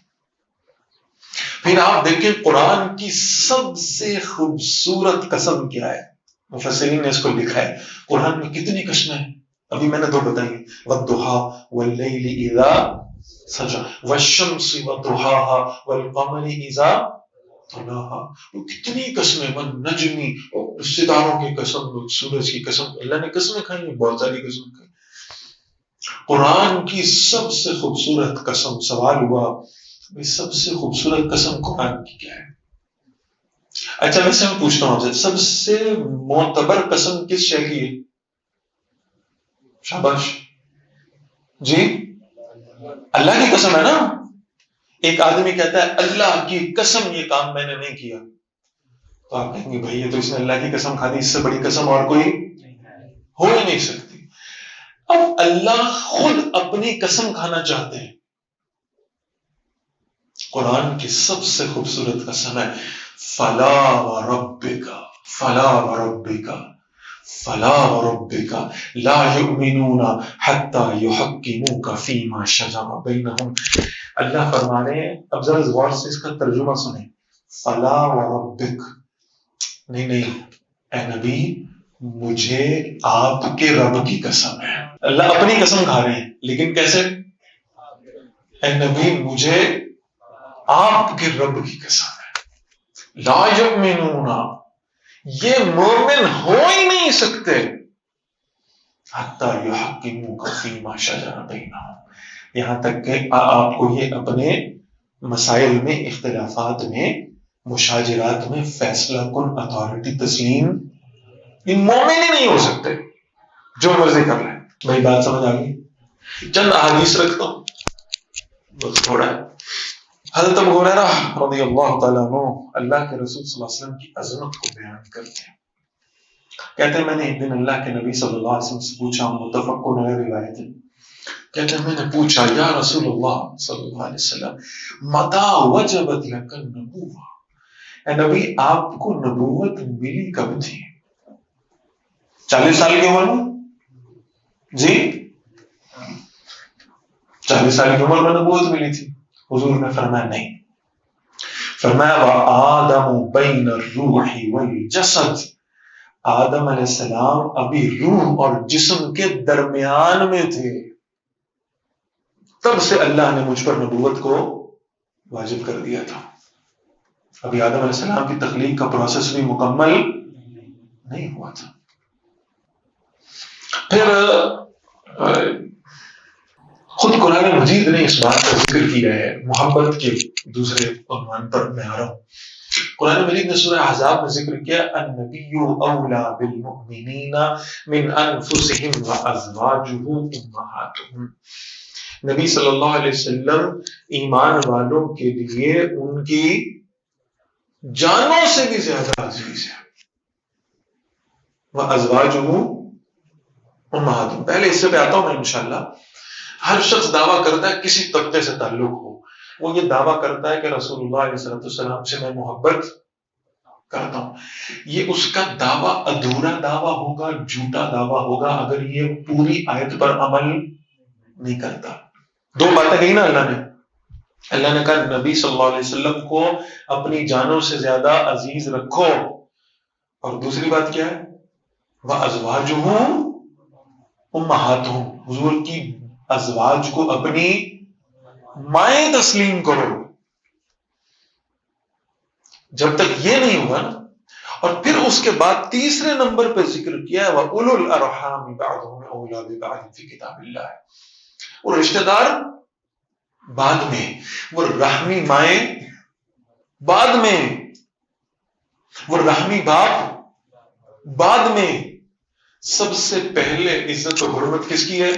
پھر آپ دیکھیں قرآن کی سب سے خوبصورت قسم کیا ہے. مفسرین نے اس کو لکھا ہے قرآن میں کتنی قسمیں ہیں. ابھی میں نے دو بتائی، والضحا واللیل اذا سجا والشمس وضحاها والقمر اذا تلاها. وہ کتنی قسمیں، والنجمی، اور ستاروں کی قسم، سورج کی قسم، اللہ نے قسمیں کھائی ہیں، بہت ساری قسمیں کھائی. قرآن کی سب سے خوبصورت قسم، سوال ہوا سب سے خوبصورت قسم قرآن کی کیا ہے؟ اچھا ویسے میں پوچھتا ہوں آپ سے، سب سے معتبر قسم کس شے کی ہے؟ شاباش جی، اللہ کی قسم ہے نا. ایک آدمی کہتا ہے اللہ کی قسم یہ کام میں نے نہیں کیا، تو آپ کہیں گے بھائی یہ تو اس نے اللہ کی قسم کھا دی، اس سے بڑی قسم اور کوئی ہو ہی نہیں سکتی. اب اللہ خود اپنی قسم کھانا چاہتے ہیں. قرآن کی سب سے خوبصورت قسم ہے فلا وربک، فلا وربک، فلا وربک لا یؤمنون حتی یحکموک فیما شجر بینہم. اللہ فرما رہے ہیں، اب ذرا غور سے اس کا ترجمہ سنیں، فلا وربک، نہیں اے نبی مجھے آپ کے رب کی قسم ہے. اللہ اپنی قسم کھا رہے ہیں لیکن کیسے؟ اے نبی مجھے آپ کے رب کی قسم ہے. لا یؤمنون، یہ مومن ہو ہی نہیں سکتے حتی یحکموک فیما شجر بینہم، یہاں تک کہ آپ کو یہ اپنے مسائل میں، اختلافات میں، مشاجرات میں فیصلہ کن اتھارٹی تسلیم، یہ مومن ہی نہیں ہو سکتے جو مرضی کر رہے ہیں. بھائی بات سمجھ آ گئی؟ چند احادیث رکھتا ہوں بس تھوڑا ہے. حضرت ابو ہریرہ رضی اللہ تعالیٰ عنہ اللہ کے رسول صلی اللہ علیہ وسلم کی عظمت کو بیان کرتے ہیں. کہتے ہیں میں نے ایک دن اللہ کے نبی صلی اللہ علیہ وسلم سے پوچھا، متفق علیہ روایت ہے، کہتے ہیں میں نے پوچھا یا رسول اللہ صلی اللہ علیہ وسلم متى وجبت لك النبوة، اے نبی آپ کو نبوت ملی کب تھی؟ 40 سال کی عمر میں؟ جی 40 سال کی عمر میں نبوت ملی تھی؟ حضور نے فرمایا نہیں. فرمایا وآدم بین الروح والجسد، آدم علیہ السلام ابھی روح اور جسم کے درمیان میں تھے، تب سے اللہ نے مجھ پر نبوت کو واجب کر دیا تھا. ابھی آدم علیہ السلام کی تخلیق کا پروسیس بھی مکمل نہیں ہوا تھا. پھر خود قرآن مجید نے اس بات کا ذکر کیا ہے، محبت کے دوسرے عنوان پر میں آ رہا ہوں. قرآن مجید نے سورہ احزاب میں ذکر کیا النبی اولا بالمؤمنین من انفسهم وازواجہ امہاتہم، نبی صلی اللہ علیہ وسلم ایمان والوں کے لیے ان کی جانوں سے بھی زیادہ عزیز ہے. وازواجہ امہاتہم، پہلے اس سے پہ آتا ہوں میں انشاءاللہ. ہر شخص دعویٰ کرتا ہے کسی طبقے سے تعلق ہو، وہ یہ دعویٰ کرتا ہے کہ رسول اللہ علیہ السلام سے میں محبت کرتا ہوں. یہ اس کا دعویٰ ادھورا دعویٰ ہوگا، جھوٹا دعویٰ ہوگا اگر یہ پوری آیت پر عمل نہیں کرتا. دو باتیں کہی نا اللہ نے. اللہ نے کہا نبی صلی اللہ علیہ وسلم کو اپنی جانوں سے زیادہ عزیز رکھو، اور دوسری بات کیا ہے؟ وَأَزْوَاجُهُ أُمَّهَاتُهُمْ، حضور کی ازواج کو اپنی مائیں تسلیم کرو. جب تک یہ نہیں ہوا نا، اور پھر اس کے بعد تیسرے نمبر پہ ذکر کیا ہے وَأُولُو الْأَرْحَامِ بَعْضُهُمْ أَوْلَىٰ بِبَعْضٍ فِي كِتَابِ اللَّهِ، اور رشتہ دار بعد میں، وہ رحمی مائیں بعد میں، وہ رحمی باپ بعد میں. سب سے پہلے عزت و حرمت کس کی ہے؟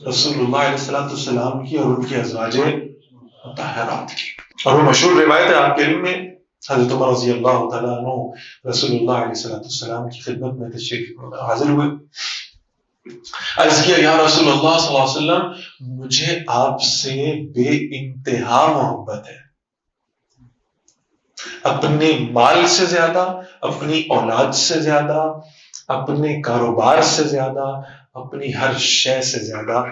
رسول اللہ علیہ السلام کی اور ان کی ازواج مطہرات کی. اور وہ مشہور روایت ہے آپ کے علم میں، حضرت عمر رضی اللہ تعالیٰ عنہ رسول اللہ علیہ السلام کی خدمت میں تشریف حاضر ہوئے. عرض کیا یا رسول اللہ صلی اللہ علیہ وسلم مجھے آپ سے بے انتہا محبت ہے، اپنے مال سے زیادہ، اپنی اولاد سے زیادہ، اپنے کاروبار سے زیادہ، اپنی ہر شے سے زیادہ،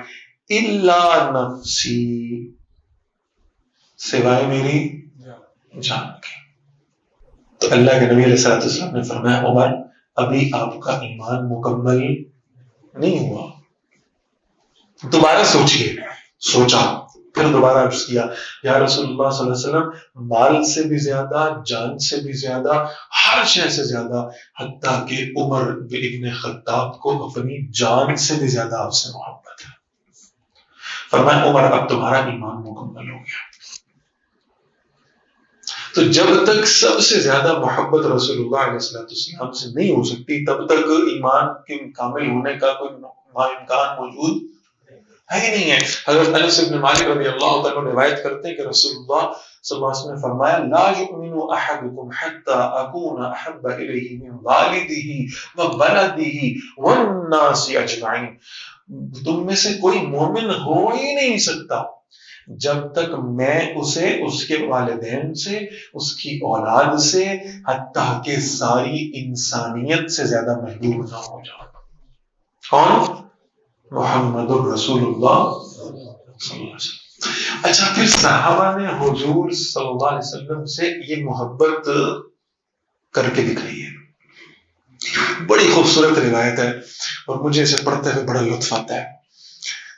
الا نفسی، سوائے میری جان کے. تو اللہ کے نبی علیہ السلام نے فرمایا عمر ابھی آپ کا ایمان مکمل نہیں ہوا. دوبارہ سوچیے. سوچا پھر دوبارہ عرض کیا یا رسول اللہ صلی اللہ علیہ وسلم مال سے بھی زیادہ، جان سے بھی زیادہ، ہر شے سے زیادہ، حتیٰ کہ عمر ابن خطاب کو اپنی جان سے بھی زیادہ آپ سے محبت ہے. فرمایا عمر اب تمہارا ایمان مکمل ہو گیا. تو جب تک سب سے زیادہ محبت رسول اللہ علیہ السلام سے نہیں ہو سکتی تب تک ایمان کے کامل ہونے کا کوئی امکان موجود ہے ہی نہیں ہے. حضرت انس بن مالک رضی اللہ تعالیٰ روایت کرتے ہیں کہ رسول اللہ صلی اللہ علیہ وسلم نے فرمایا لا یؤمن احدکم حتی اکون احب الیہ من والدہ وولدہ والناس اجمعین. تم میں سے کوئی مومن ہو ہی نہیں سکتا جب تک میں اسے اس کے والدین سے، اس کی اولاد سے، حتیٰ کہ ساری انسانیت سے زیادہ محبوب نہ ہو جاؤں. کون؟ محمد الرسول اللہ صلی اللہ علیہ وسلم. اچھا پھر صحابہ نے حضور صلی اللہ علیہ وسلم سے یہ محبت کر کے دکھائی ہے. بڑی خوبصورت روایت ہے اور مجھے اسے پڑھتے ہوئے بڑا لطف آتا ہے.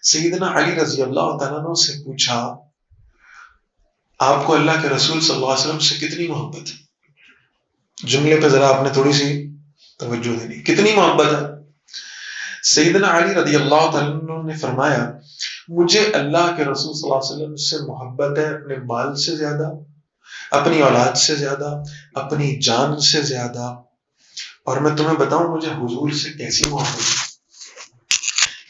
سیدنا علی رضی اللہ تعالیٰ عنہ سے پوچھا آپ کو اللہ کے رسول صلی اللہ علیہ وسلم سے کتنی محبت ہے؟ جملے پہ ذرا آپ نے تھوڑی سی توجہ دینی. کتنی محبت ہے؟ سیدنا علی رضی اللہ تعالیٰ عنہ نے فرمایا مجھے اللہ کے رسول صلی اللہ علیہ وسلم سے محبت ہے اپنے مال سے زیادہ، اپنی اولاد سے زیادہ، اپنی جان سے زیادہ. اور میں تمہیں بتاؤں مجھے حضور سے کیسی محبت ہے.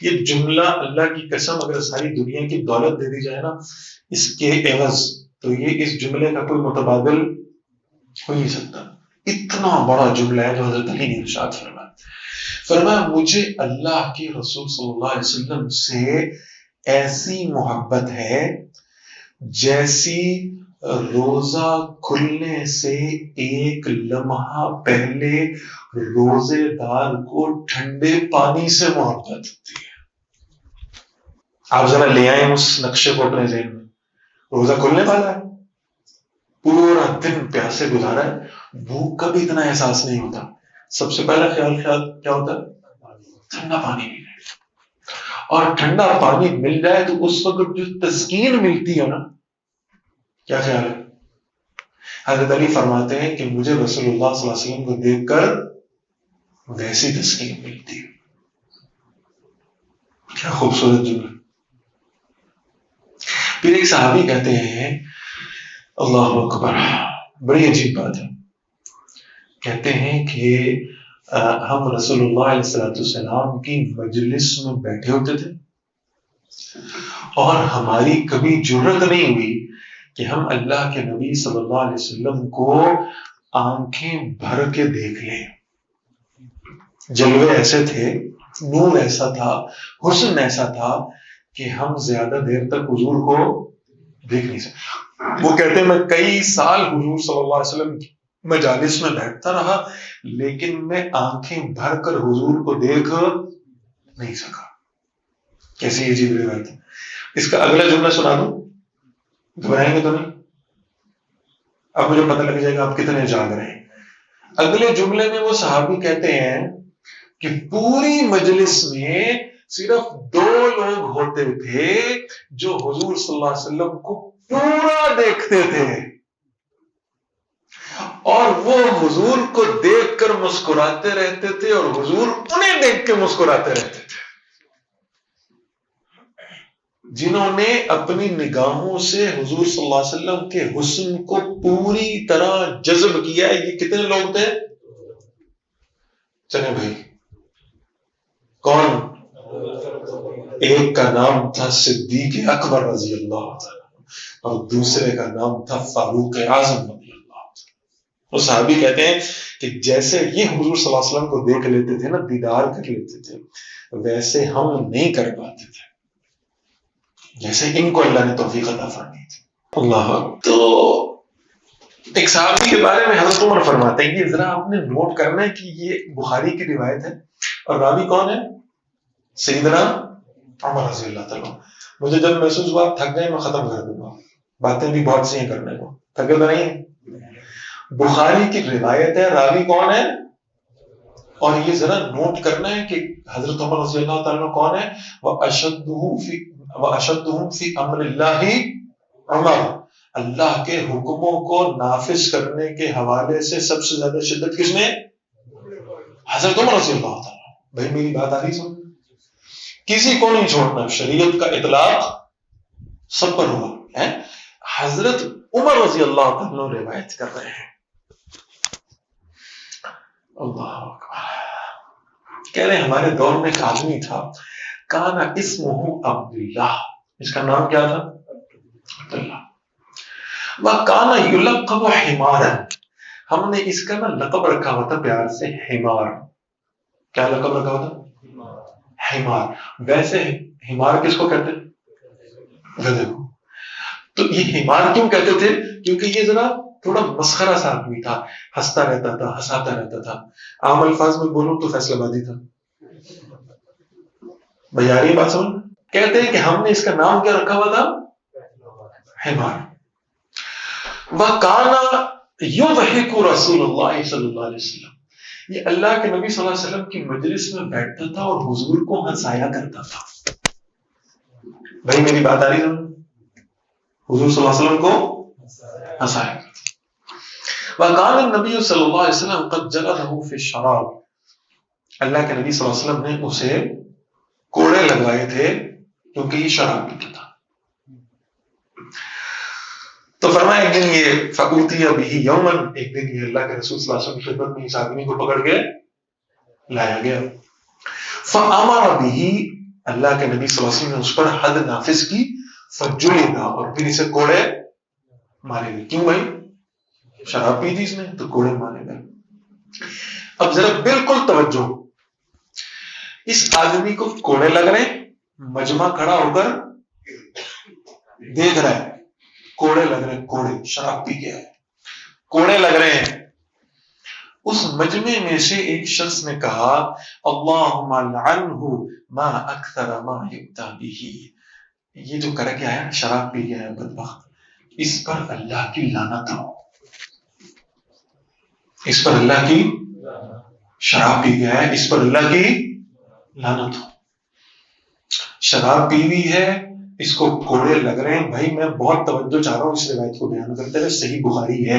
یہ جملہ اللہ کی قسم اگر ساری دنیا کی دولت دے دی جائے نا اس کے عوض تو یہ اس جملے کا کوئی متبادل ہو نہیں سکتا. اتنا بڑا جملہ ہے جو حضرت علی نے ارشاد فرمایا. فرمایا مجھے اللہ کے رسول صلی اللہ علیہ وسلم سے ایسی محبت ہے جیسی روزہ کھلنے سے ایک لمحہ پہلے روزے دار کو ٹھنڈے پانی سے محبت ہوتی ہے. آپ ذرا لے آئیں اس نقشے کو اپنے ذہن میں. روزہ کھلنے والا ہے، پورا دن پیاسے گزارا ہے، بھوک کا بھی اتنا احساس نہیں ہوتا. سب سے پہلا خیال کیا ہوتا ہے؟ ٹھنڈا پانی پینا. اور ٹھنڈا پانی مل جائے تو اس وقت جو تسکین ملتی ہے نا، کیا خیال ہے؟ حضرت علی فرماتے ہیں کہ مجھے رسول اللہ صلی اللہ علیہ وسلم کو دیکھ کر ویسی تسکین ملتی ہے. کیا خوبصورت جملہ. پھر ایک صحابی کہتے ہیں اللہ اکبر، بڑی عجیب بات ہے. کہتے ہیں کہ ہم رسول اللہ علیہ السلام کی مجلس میں بیٹھے ہوتے تھے اور ہماری کبھی جرت نہیں ہوئی کہ ہم اللہ کے نبی صلی اللہ علیہ وسلم کو آنکھیں بھر کے دیکھ لیں. جلوے ایسے تھے، نور ایسا تھا، حسن ایسا تھا کہ ہم زیادہ دیر تک حضور کو دیکھ نہیں سکتے. وہ کہتے ہیں میں کئی سال حضور صلی اللہ علیہ وسلم مجالس میں بیٹھتا رہا لیکن میں آنکھیں بھر کر حضور کو دیکھ نہیں سکا. کیسی عجیب روایت ہے. اس کا اگلا جملہ سنا دوں، گھبرائیں گے تو نہیں؟ اب مجھے پتہ لگ جائے گا آپ کتنے جاگ رہے ہیں. اگلے جملے میں وہ صحابی کہتے ہیں کہ پوری مجلس میں صرف 2 لوگ ہوتے تھے جو حضور صلی اللہ علیہ وسلم کو پورا دیکھتے تھے اور وہ حضور کو دیکھ کر مسکراتے رہتے تھے اور حضور انہیں دیکھ کے مسکراتے رہتے تھے. جنہوں نے اپنی نگاہوں سے حضور صلی اللہ علیہ وسلم کے حسن کو پوری طرح جذب کیا. یہ کتنے لوگ تھے؟ چلے بھائی، کون؟ ایک کا نام تھا صدیق اکبر رضی اللہ عنہ اور دوسرے کا نام تھا فاروق اعظم رضی اللہ عنہ. وہ صحابی کہتے ہیں کہ جیسے یہ حضور صلی اللہ علیہ وسلم کو دیکھ لیتے تھے نا، دیدار کر لیتے تھے، ویسے ہم نہیں کر پاتے تھے جیسے ان کو اللہ نے توفیق عطا فرمائی تھی. اللہ. تو ایک صحابی کے بارے میں حضرت عمر فرماتے ہیں، یہ ذرا آپ نے نوٹ کرنا ہے کہ یہ بخاری کی روایت ہے اور راوی کون ہے؟ سیدنا عمر رضی اللہ تعالیٰ. مجھے جب محسوس ہوا تھک گئے میں ختم کر دوں گا، باتیں بھی بہت سی ہیں کرنے کو، تھکے تو نہیں. بخاری کی روایت ہے، راوی کون ہے؟ اور یہ ذرا نوٹ کرنا ہے کہ حضرت عمر رضی اللہ تعالیٰ کون ہے؟ وَأَشَدُّهُمْ فِي أَمْرِ اللَّهِ عمر، اللہ کے حکموں کو نافذ کرنے کے حوالے سے سب سے زیادہ شدت کس میں؟ حضرت عمر رضی اللہ تعالیٰ. بھائی میری بات آ رہی سمجھ؟ کسی کو نہیں چھوڑنا، شریعت کا اطلاق سب پر ہوا ہے. حضرت عمر رضی اللہ تعالیٰ روایت کر رہے ہیں. اللہ اکبر. کہہ رہے ہیں ہمارے دور میں ایک آدمی تھا، کانا اسمہ عبداللہ، اس کا نام کیا تھا؟ عبداللہ. وَكَانَ يُلَقَّبُ حِمَارًا، ہم نے اس کا نا لقب رکھا ہوا تھا پیار سے، حمار. کیا لقب رکھا ہوا تھا؟ حمار. ویسے حمار کس کو کہتے ہیں؟ گدھے کو. تو یہ حمار کیوں کہتے تھے؟ کیونکہ یہ ذرا تھوڑا مسخرہ سا آدمی تھا، ہنستا رہتا تھا، ہنساتا رہتا تھا. عام الفاظ میں بولوں تو فیصلہ بادی تھا. بھائی آ رہی ہے بات سمجھ؟ کہتے ہیں کہ ہم نے اس کا نام کیا رکھا ہوا تھا؟ حمار. وَكَانَ يُضْحِكُ رسول اللہ صلی اللہ علیہ وسلم، یہ اللہ کے نبی صلی اللہ علیہ وسلم کی مجلس میں بیٹھتا تھا اور حضور کو ہنسایا کرتا تھا. بھائی میری بات آ رہی ہے؟ حضور صلی اللہ علیہ وسلم کو ہنسایا کرتا. وَقَالَ النَّبِيُّ صلی اللہ علیہ وسلم قَدْ جَلَدَهُ فِي الشَّرَابِ، اللہ کے نبی صلی اللہ علیہ وسلم نے اسے کوڑے لگوائے تھے کیونکہ یہ شراب پیتا تھا. تو فرمایا ایک دن یہ فَأُوتِيَ بِهِ يَوْمًا، ایک دن یہ اللہ کے رسول صلی اللہ علیہ وسلم کی خدمت میں اس آدمی کو پکڑ کے لایا گیا. فَأَمَرَ بِهِ، اللہ کے نبی صلی اللہ علیہ وسلم نے اس پر حد نافذ کی. فَجُلِدَ، اور پھر اسے کوڑے مارے گئے. کیوں بھائی؟ شراب پی تھی اس نے تو کوڑے مارے گئے. اب ذرا بالکل توجہ، اس آدمی کو کوڑے لگ رہے ہیں، مجمع کھڑا ہو کر دیکھ رہا ہے، کوڑے لگ رہے ہیں، کوڑے، شراب پی گیا ہے، کوڑے لگ رہے ہیں. اس مجمع میں سے ایک شخص نے کہا اللہم لعنہ ما اکثر ما یؤتی بہ، یہ جو کر کے آیا شراب پی گیا ہے بدبخت، اس پر اللہ کی لعنت ہو. اس پر اللہ کی، شراب پی گیا ہے اس پر اللہ کی لعنت ہو. شراب پی ہوئی ہے، اس کو کوڑے لگ رہے ہیں. بھائی میں بہت توجہ چاہ رہا ہوں اس روایت کو بیان کرتے ہوئے، صحیح بخاری ہے.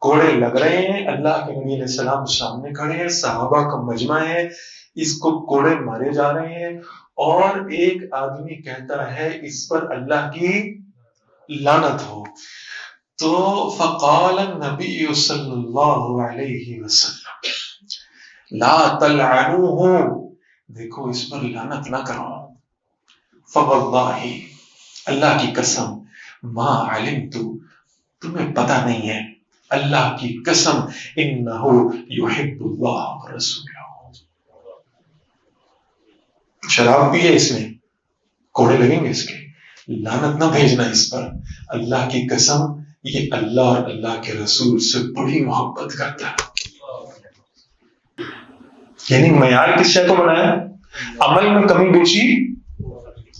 کوڑے لگ رہے ہیں، اللہ کے نبی علیہ السلام سامنے کھڑے ہیں، صحابہ کا مجمع ہے، اس کو کوڑے مارے جا رہے ہیں، اور ایک آدمی کہتا ہے اس پر اللہ کی لعنت ہو. تو فقال النبی صلی اللہ علیہ وسلم لا تلعنوہ، دیکھو اس پر لعنت نہ کرو. فواللہ، اللہ کی قسم، ما علمت، تمہیں پتہ نہیں ہے، اللہ کی قسم، انہ یحب اللہ ورسولہ. شراب بھی ہے اس میں، کوڑے لگیں گے اس کے، لعنت نہ بھیجنا اس پر. اللہ کی قسم، یہ اللہ اور اللہ کے رسول سے بڑی محبت کرتا ہے. یعنی معیار کس شے کو بنایا؟ عمل میں کمی بیشی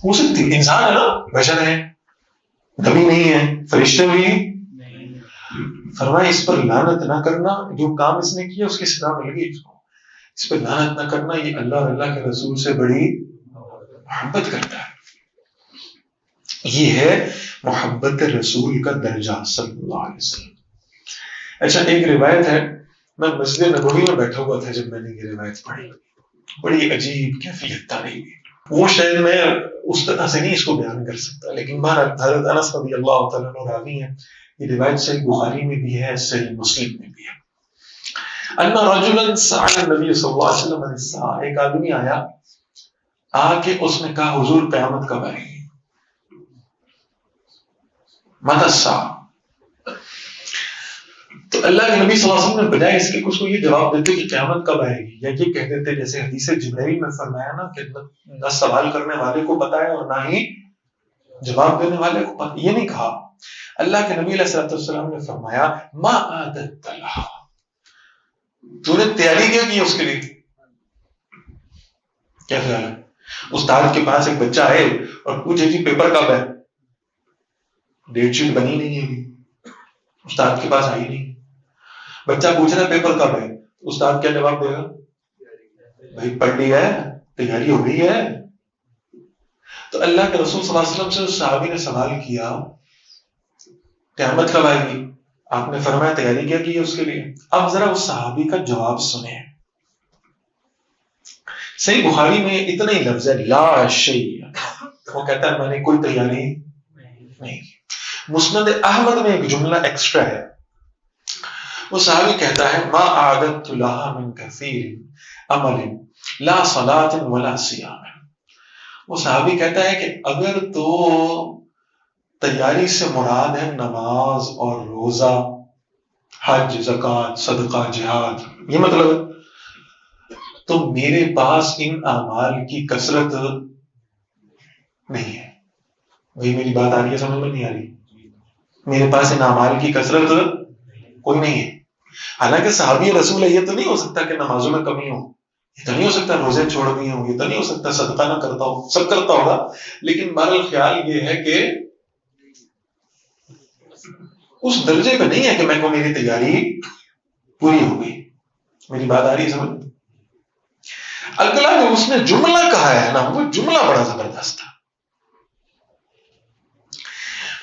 ہو سکتی، انسان ہے نا، بشر ہے، نبی نہیں ہے، فرشتے بھی. فرمایا اس پر لعنت نہ کرنا، جو کام اس نے کیا اس کی سزا مل گئی اس کو. اس پر لعنت نہ کرنا، یہ اللہ اور اللہ کے رسول سے بڑی محبت کرتا ہے. یہ ہے محبت رسول کا درجہ صلی اللہ علیہ وسلم. اچھا ایک روایت ہے، میں مسجد نبوی میں بیٹھا ہوا تھا جب میں نے یہ روایت پڑھی، بڑی عجیب کیفیت تھا رہی. وہ شاید میں اس طرح سے نہیں اس کو بیان کر سکتا، لیکن بہرحال حضرت انس رضی اللہ تعالیٰ عنہ راوی ہیں. یہ روایت صحیح بخاری میں بھی ہے، صحیح مسلم میں بھی ہے. ان رجلا سأل النبی صلی اللہ علیہ وسلم عن الساعة، ایک آدمی آیا، آ کے اس نے کہا حضور قیامت کب آئے گی؟ متی الساعة. تو اللہ کے نبی صلی اللہ علیہ وسلم نے بجائے اس کے اس کو یہ جواب دیتے کہ قیامت کب آئے گی، یا یہ کہہ دیتے جیسے حدیث جبرائیل میں فرمایا نا کہ نہ سوال کرنے والے کو پتہ ہے اور نہ ہی جواب دینے والے کو پتہ. یہ نہیں کہا. اللہ کے نبی علیہ السلام نے فرمایا ما اعددت لها، تو نے تیاری کیا کی اس کے لیے؟ کیا خیال ہے؟ استاد کے پاس ایک بچہ آئے اور پوچھے جی پیپر کب ہے؟ ڈیٹ شیٹ بنی نہیں ہے، استاد کے پاس آئی نہیں. بچہ پوچھ رہا ہے پیپر کب ہے، استاد کیا جواب دے گا؟ بھائی پڑھ لیا ہے، تیاری ہو گئی ہے؟ تو اللہ کے رسول صلی اللہ علیہ وسلم سے اس صحابی نے سوال کیا قیامت کب آئے گی؟ آپ نے فرمایا تیاری کیا کی ہے اس کے لیے؟ اب ذرا اس صحابی کا جواب سنیں. صحیح بخاری میں اتنا ہی لفظ ہے لا شیء، وہ کہتا ہے میں نے کوئی تیاری نہیں کی. مسند احمد میں ایک جملہ ایکسٹرا ہے، وہ صحابی کہتا ہے ما اعددت لها من كثير عمل لا صلاة ولا صيام. وہ صحابی کہتا ہے کہ اگر تو تیاری سے مراد ہے نماز اور روزہ، حج، زکوٰۃ، صدقہ، جہاد، یہ مطلب ہے، تو میرے پاس ان اعمال کی کثرت نہیں ہے. وہی میری بات آ رہی ہے، سمجھ میں نہیں آ رہی؟ میرے پاس ان اعمال کی کثرت کوئی نہیں ہے. حالانکہ صحابی رسول ہے، یہ تو نہیں ہو سکتا کہ نمازوں میں کمی ہو، یہ تو نہیں ہو سکتا روزے چھوڑ دیے ہوں، یہ تو نہیں ہو سکتا صدقہ نہ کرتا ہو، سب کرتا ہوگا. لیکن بہرحال خیال یہ ہے کہ اس درجے پہ نہیں ہے کہ میں کو میری تیاری پوری ہو گئی. میری بات آ رہی ہے سمجھ؟ اگلا جو اس نے جملہ کہا ہے نا، وہ جملہ بڑا زبردست تھا.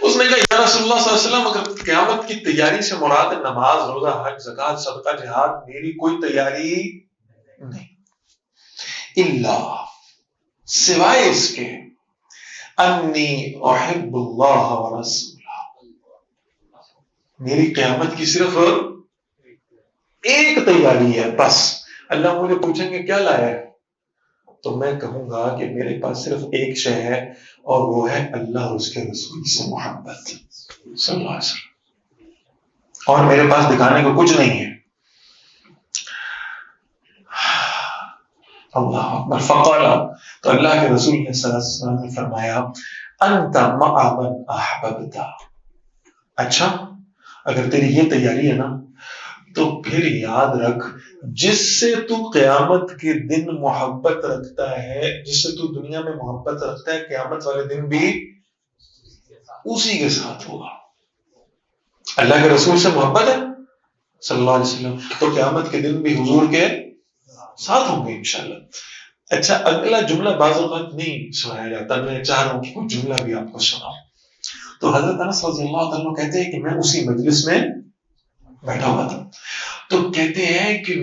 اس نے کہا یا رسول اللہ صلی اللہ علیہ وسلم اگر قیامت کی تیاری سے مراد نماز، روزہ، حج، زکوٰۃ، صدقہ، جہاد، میری کوئی تیاری نہیں، اللہ سوائے اس کے انی احب اللہ ورسولہ، میری قیامت کی صرف ایک تیاری ہے بس. اللہ مجھے پوچھیں گے کیا لایا ہے، تو میں کہوں گا کہ میرے پاس صرف ایک شے ہے، اور وہ ہے اللہ اور اس کے رسول سے محبت صلی اللہ علیہ وسلم، اور میرے پاس دکھانے کو کچھ نہیں ہے. اللہ اکبر. فقال، تو اللہ کے رسول نے صلی اللہ علیہ وسلم نے فرمایا انت مع من احببت. اچھا اگر تیری یہ تیاری ہے نا تو پھر یاد رکھ جس سے تو قیامت کے دن محبت رکھتا ہے، جس سے تو دنیا میں محبت رکھتا ہے، قیامت والے دن بھی اسی کے ساتھ ہوگا. اللہ کے رسول سے محبت ہے صلی اللہ علیہ وسلم، تو قیامت کے دن بھی حضور کے ساتھ ہوں گے انشاءاللہ. اچھا اگلا جملہ بعض اوقات نہیں سنایا جاتا، میں چاہ رہا ہوں کہ کچھ جملہ بھی آپ کو سناؤں. تو حضرت انس رضی اللہ عنہ کہتے ہیں کہ میں اسی مجلس میں بیٹھا ہوا تھا، تو کہتے ہیں کہ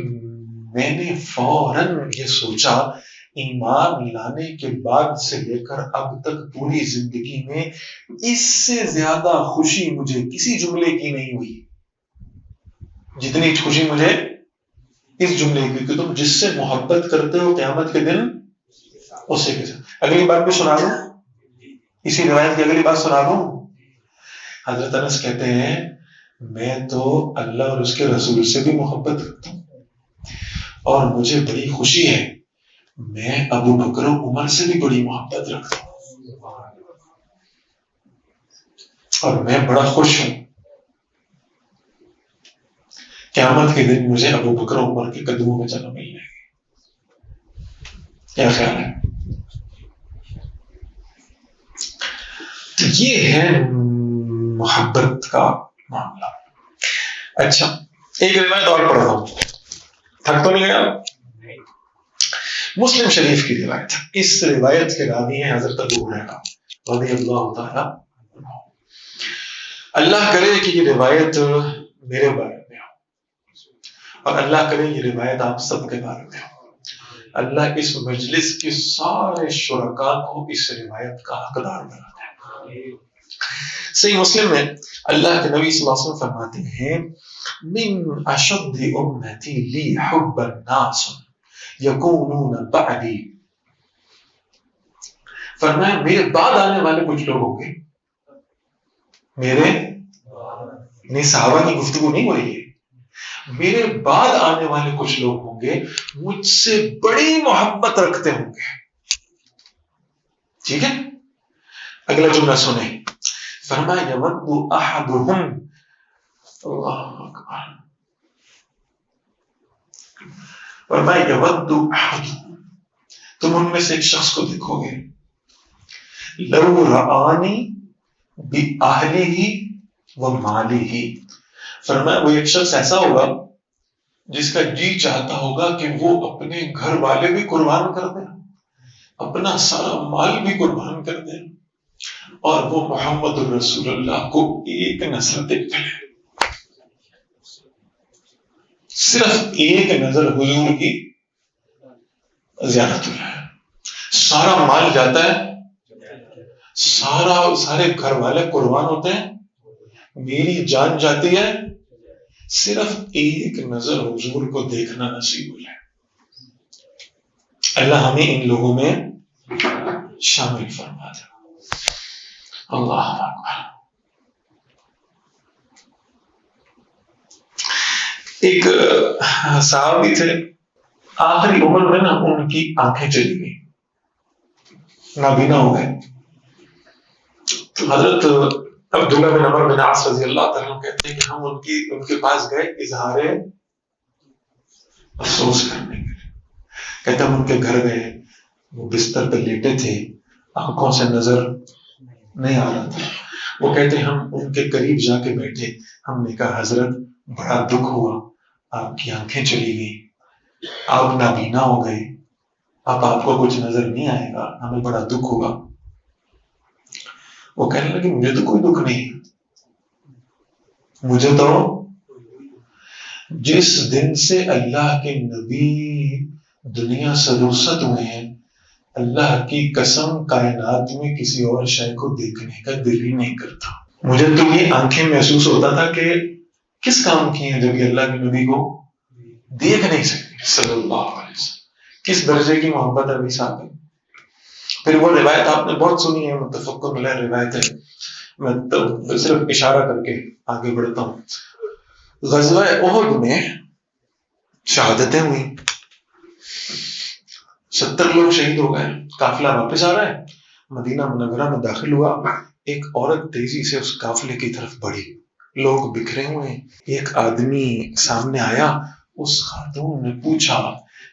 میں نے فوراً یہ سوچا ایمان لانے کے بعد سے لے کر اب تک پوری زندگی میں اس سے زیادہ خوشی مجھے کسی جملے کی نہیں ہوئی جتنی خوشی مجھے اس جملے کی کہ تم جس سے محبت کرتے ہو قیامت کے دن اسی کے ساتھ. اگلی بات بھی سنا دوں، اسی روایت کی اگلی بات سنا دوں. حضرت انس کہتے ہیں میں تو اللہ اور اس کے رسول سے بھی محبت کرتا ہوں، اور مجھے بڑی خوشی ہے میں ابو بکر و عمر سے بھی بڑی محبت رکھتا ہوں، اور میں بڑا خوش ہوں قیامت کے دن مجھے ابو بکر و عمر کے قدموں میں جگہ مل جائے گی. کیا خیال ہے؟ تو یہ ہے محبت کا معاملہ. اچھا ایک روایت اور پڑھ رہا ہوں، تھک تو نہیں گیا؟ مسلم شریف کی روایت، اس روایت کے راوی ہیں حضرت ابو ہریرہ رضی اللہ تعالی عنہ. اللہ کرے کہ یہ روایت میرے بارے میں ہو، اور اللہ کرے یہ روایت آپ سب کے بارے میں ہو. اللہ اس مجلس کے سارے شرکاء کو اس روایت کا حقدار بنا دے. صحیح مسلم میں اللہ کے نبی صلی اللہ علیہ وسلم فرماتے ہیں من اشد امتی لی حب الناس یکونون بعدی. فرمایا میرے بعد آنے والے کچھ لوگ ہوں گے، میرے نہیں صحابہ کی گفتگو نہیں ہو رہی ہے، میرے بعد آنے والے کچھ لوگ ہوں گے مجھ سے بڑی محبت رکھتے ہوں گے. ٹھیک ہے اگلا جملہ سنیں. فرمایا یود احدہم، اللہ اکبر، فرمایا یود احدہم، تم ان میں سے ایک شخص کو دیکھو گے لو رآنی بأہلہ و مالہ. فرمایا وہ ایک شخص ایسا ہوگا جس کا جی چاہتا ہوگا کہ وہ اپنے گھر والے بھی قربان کر دیں، اپنا سارا مال بھی قربان کر دیں، اور وہ محمد الرسول اللہ کو ایک نظر دیکھ لے، صرف ایک نظر حضور کی زیارت ہے، سارا مال جاتا ہے، سارے گھر والے قربان ہوتے ہیں، میری جان جاتی ہے، صرف ایک نظر حضور کو دیکھنا نصیب ہو جائے۔ اللہ ہمیں ان لوگوں میں شامل فرما دے۔ اللہ اکبر۔ ایک صحابی تھے، آخری عمر میں نا ان کی آنکھیں چلی گئی، نابینا ہو گئے۔ تو حضرت عبداللہ بن عمر بن عاص رضی اللہ تعالیٰ کہتے ہیں کہ ہم ان کے پاس گئے اظہار افسوس کرنے کے لیے۔ کہتے ہیں ہم ان کے گھر گئے، وہ بستر پہ لیٹے تھے، آنکھوں سے نظر نہیں آ رہا تھا۔ وہ کہتے ہیں ہم ان کے قریب جا کے بیٹھے، ہم نے کہا حضرت بڑا دکھ ہوا، آپ کی آنکھیں چلی گئی، آپ نابینا ہو گئے، اب آپ کو کچھ نظر نہیں آئے گا، ہمیں بڑا دکھ ہوگا۔ وہ کہنے لگے مجھے تو کوئی دکھ نہیں، مجھے تو جس دن سے اللہ کے نبی دنیا سے رخصت ہوئے ہیں، اللہ کی قسم کائنات میں کسی اور شے کو دیکھنے کا دل ہی نہیں کرتا۔ مجھے تو یہ آنکھیں محسوس ہوتا تھا کہ کس کام کی ہیں جب یہ اللہ کے نبی کو دیکھ نہیں سکتے صلی اللہ علیہ وسلم۔ کس درجے کی محبت ہے صاحب۔ پھر وہ روایت آپ نے بہت سنی ہے، متفق علیہ روایت ہے، میں تو صرف اشارہ کر کے آگے بڑھتا ہوں۔ غزوہ احد میں شہادتیں ہوئی، 70 لوگ شہید ہو گئے، قافلہ واپس آ رہا ہے، مدینہ منورہ میں داخل ہوا، ایک عورت تیزی سے اس قافلے کی طرف بڑھی، لوگ بکھرے ہوئے، ایک آدمی سامنے آیا، اس خاتون نے پوچھا،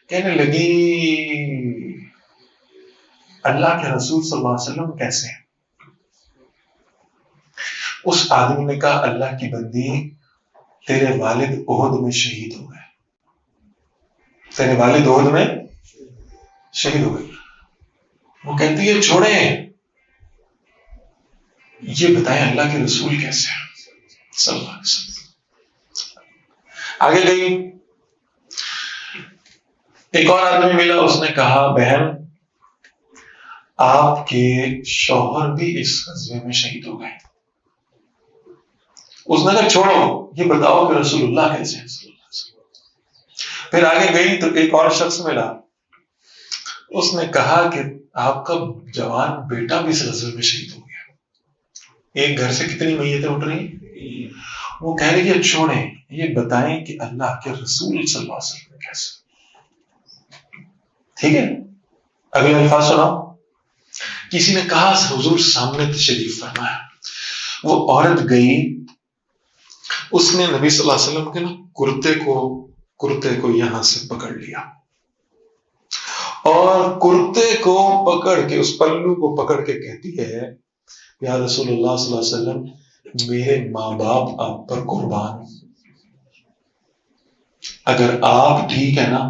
کہنے لگی اللہ کے رسول صلی اللہ علیہ وسلم کیسے ہیں؟ اس آدمی نے کہا اللہ کی بندی، تیرے والد احد میں شہید ہو گئے، تیرے والد احد میں شہید ہو گئے۔ وہ کہتی ہے چھوڑیں، یہ بتائیں اللہ کے رسول کیسے ہیں صلی اللہ علیہ وسلم۔ آگے گئی، ایک اور آدمی ملا، اس نے کہا بہن آپ کے شوہر بھی اس غزوے میں شہید ہو گئے۔ اس نے کہا چھوڑو، یہ بتاؤ کہ رسول اللہ کیسے ہیں صلی اللہ علیہ وسلم۔ پھر آگے گئی تو ایک اور شخص ملا، اس نے کہا کہ آپ کا جوان بیٹا بھی اس غزوے میں شہید ہو گیا۔ ایک گھر سے کتنی میتیں اٹھ رہی ہیں؟ وہ کہہ رہی ہے چھوڑیں، یہ بتائیں کہ اللہ کے رسول صلی اللہ علیہ وسلم کیسے۔ ٹھیک ہے، اگلے الفاظ سناؤ۔ کسی نے کہا حضور سامنے تشریف فرمایا۔ وہ عورت گئی، اس نے نبی صلی اللہ علیہ وسلم کے کرتے کو یہاں سے پکڑ لیا، اور کرتے کو پکڑ کے، اس پلو کو پکڑ کے کہتی ہے یا رسول اللہ صلی اللہ علیہ وسلم میرے ماں باپ آپ پر قربان، اگر آپ ٹھیک ہے نا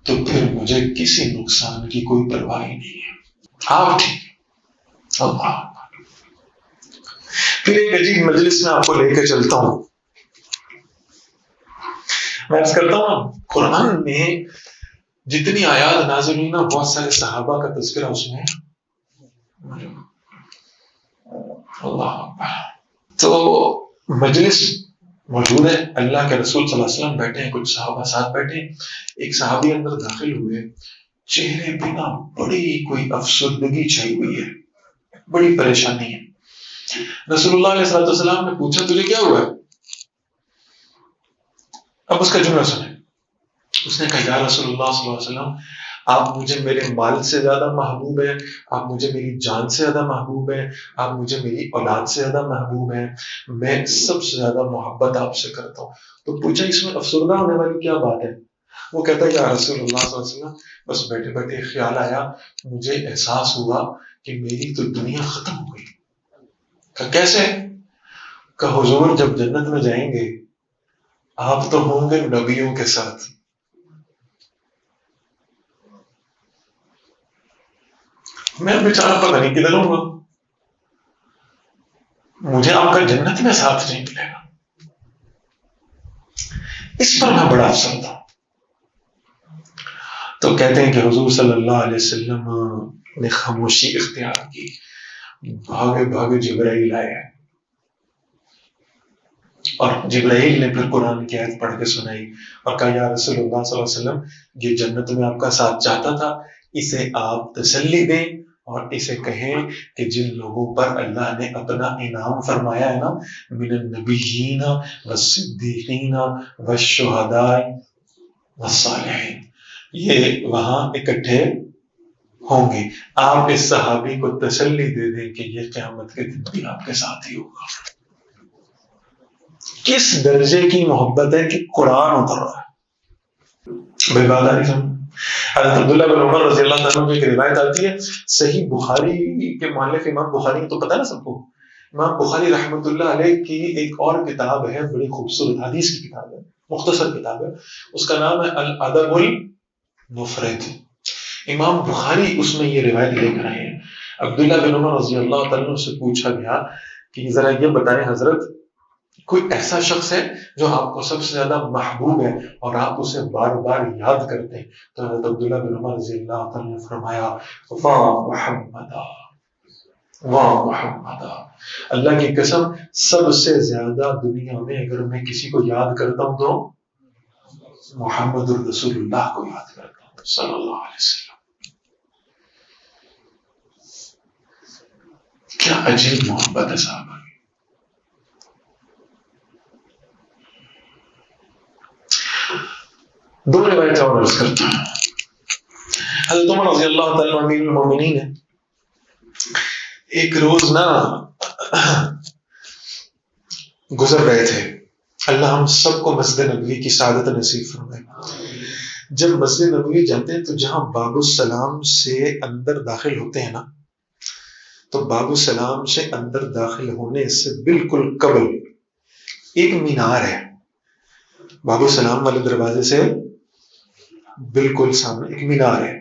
تو پھر مجھے کسی نقصان کی کوئی پرواہ نہیں ہے، آپ ٹھیک۔ اللہ۔ پھر ایک عجیب مجلس میں آپ کو لے کے چلتا ہوں، میں عرض کرتا ہوں قرآن میں جتنی آیات نازل ہوئی نا، بہت سارے صحابہ کا تذکرہ اس میں ہے۔ اللہ تو مجلس موجود ہے، اللہ کے رسول صلی اللہ علیہ وسلم بیٹھے ہیں، کچھ صحابہ ساتھ بیٹھے ہیں، ایک صحابی اندر داخل ہوئے، چہرے پہ نا بڑی کوئی افسردگی چھائی ہوئی ہے، بڑی پریشانی ہے۔ رسول اللہ علیہ السلام نے پوچھا تجھے کیا ہوا ہے؟ اب اس کا جملہ سنیں۔ اس نے کہا یا رسول اللہ صلی اللہ علیہ وسلم، آپ مجھے میرے مال سے زیادہ محبوب ہیں، آپ مجھے میری جان سے زیادہ محبوب ہیں، آپ مجھے میری اولاد سے زیادہ محبوب ہیں، میں سب سے زیادہ محبت آپ سے کرتا ہوں۔ تو پوچھا اس میں افسردہ ہونے والی کیا بات ہے؟ وہ کہتا ہے یا رسول اللہ صلی اللہ علیہ وسلم، بس بیٹھے بیٹھے خیال آیا، مجھے احساس ہوا کہ میری تو دنیا ختم ہو گئی۔ کہا کیسے؟ کہ حضور جب جنت میں جائیں گے آپ تو ہوں گے نبیوں کے ساتھ. میں بیچارہ پتہ نہیں کدھر ہوں گا، مجھے آپ کا جنت میں ساتھ نہیں ملے گا. اس پر میں بڑا افسردہ ہوں. تو کہتے ہیں کہ حضور صلی اللہ علیہ وسلم نے خاموشی اختیار کی، بھاگے بھاگے جبرائیل آئے، اور جبرائیل نے پھر قرآن کی آیت پڑھ کے سنائی اور کہا یا رسول اللہ صلی اللہ علیہ وسلم، یہ جنت میں آپ کا ساتھ چاہتا تھا، اسے آپ تسلی دیں اور اسے کہیں کہ جن لوگوں پر اللہ نے اپنا انعام فرمایا ہے نا، من النبیین والصدیقین والشہداء والصالحین، یہ وہاں اکٹھے ہوں گے. آپ اس صحابی کو تسلی دے دیں کہ یہ قیامت کے دن بھی آپ کے ساتھ ہی ہوگا. کس درجے کی محبت ہے کہ قرآن اتر رہا ہے. بھائی بات آ رہی سمجھ. حضرت عبداللہ بن عمر رضی اللہ عنہ کی ایک روایت آتی ہے، صحیح بخاری کے مؤلف امام بخاری تو پتہ ہے نا سب کو، امام بخاری رحمۃ اللہ علیہ کی ایک اور کتاب ہے، بڑی خوبصورت حدیث کی کتاب ہے، مختصر کتاب ہے، اس کا نام ہے الادب المفرد. امام بخاری اس میں یہ روایت لے کر آئے ہیں. عبداللہ بن عمر رضی اللہ تعالیٰ سے پوچھا گیا کہ ذرا یہ بتائیں حضرت، کوئی ایسا شخص ہے جو آپ کو سب سے زیادہ محبوب ہے اور آپ اسے بار بار یاد کرتے ہیں؟ تو حضرت عبداللہ بن عمر رضی اللہ تعالیٰ نے فرمایا واہ محمد، واہ محمد، اللہ کی قسم سب سے زیادہ دنیا میں اگر میں کسی کو یاد کرتا ہوں تو محمد الرسول اللہ کو یاد کرتا ہوں صلی اللہ علیہ وسلم. کیا عجیب محبت ہے صاحبہ. دو روایتیں اور عرض کرتا ہوں. حضرت عمر رضی اللہ تعالیٰ امیر المومنین ہے، ایک روز نا گزر رہے تھے. اللہ ہم سب کو مسجد نبوی کی سعادت نصیب فرمائے. جب مسجد نبوی جاتے ہیں تو جہاں باب السلام سے اندر داخل ہوتے ہیں نا، تو باب السلام سے اندر داخل ہونے سے بالکل قبل ایک مینار ہے. باب السلام والے دروازے سے بالکل سامنے ایک مینار ہے.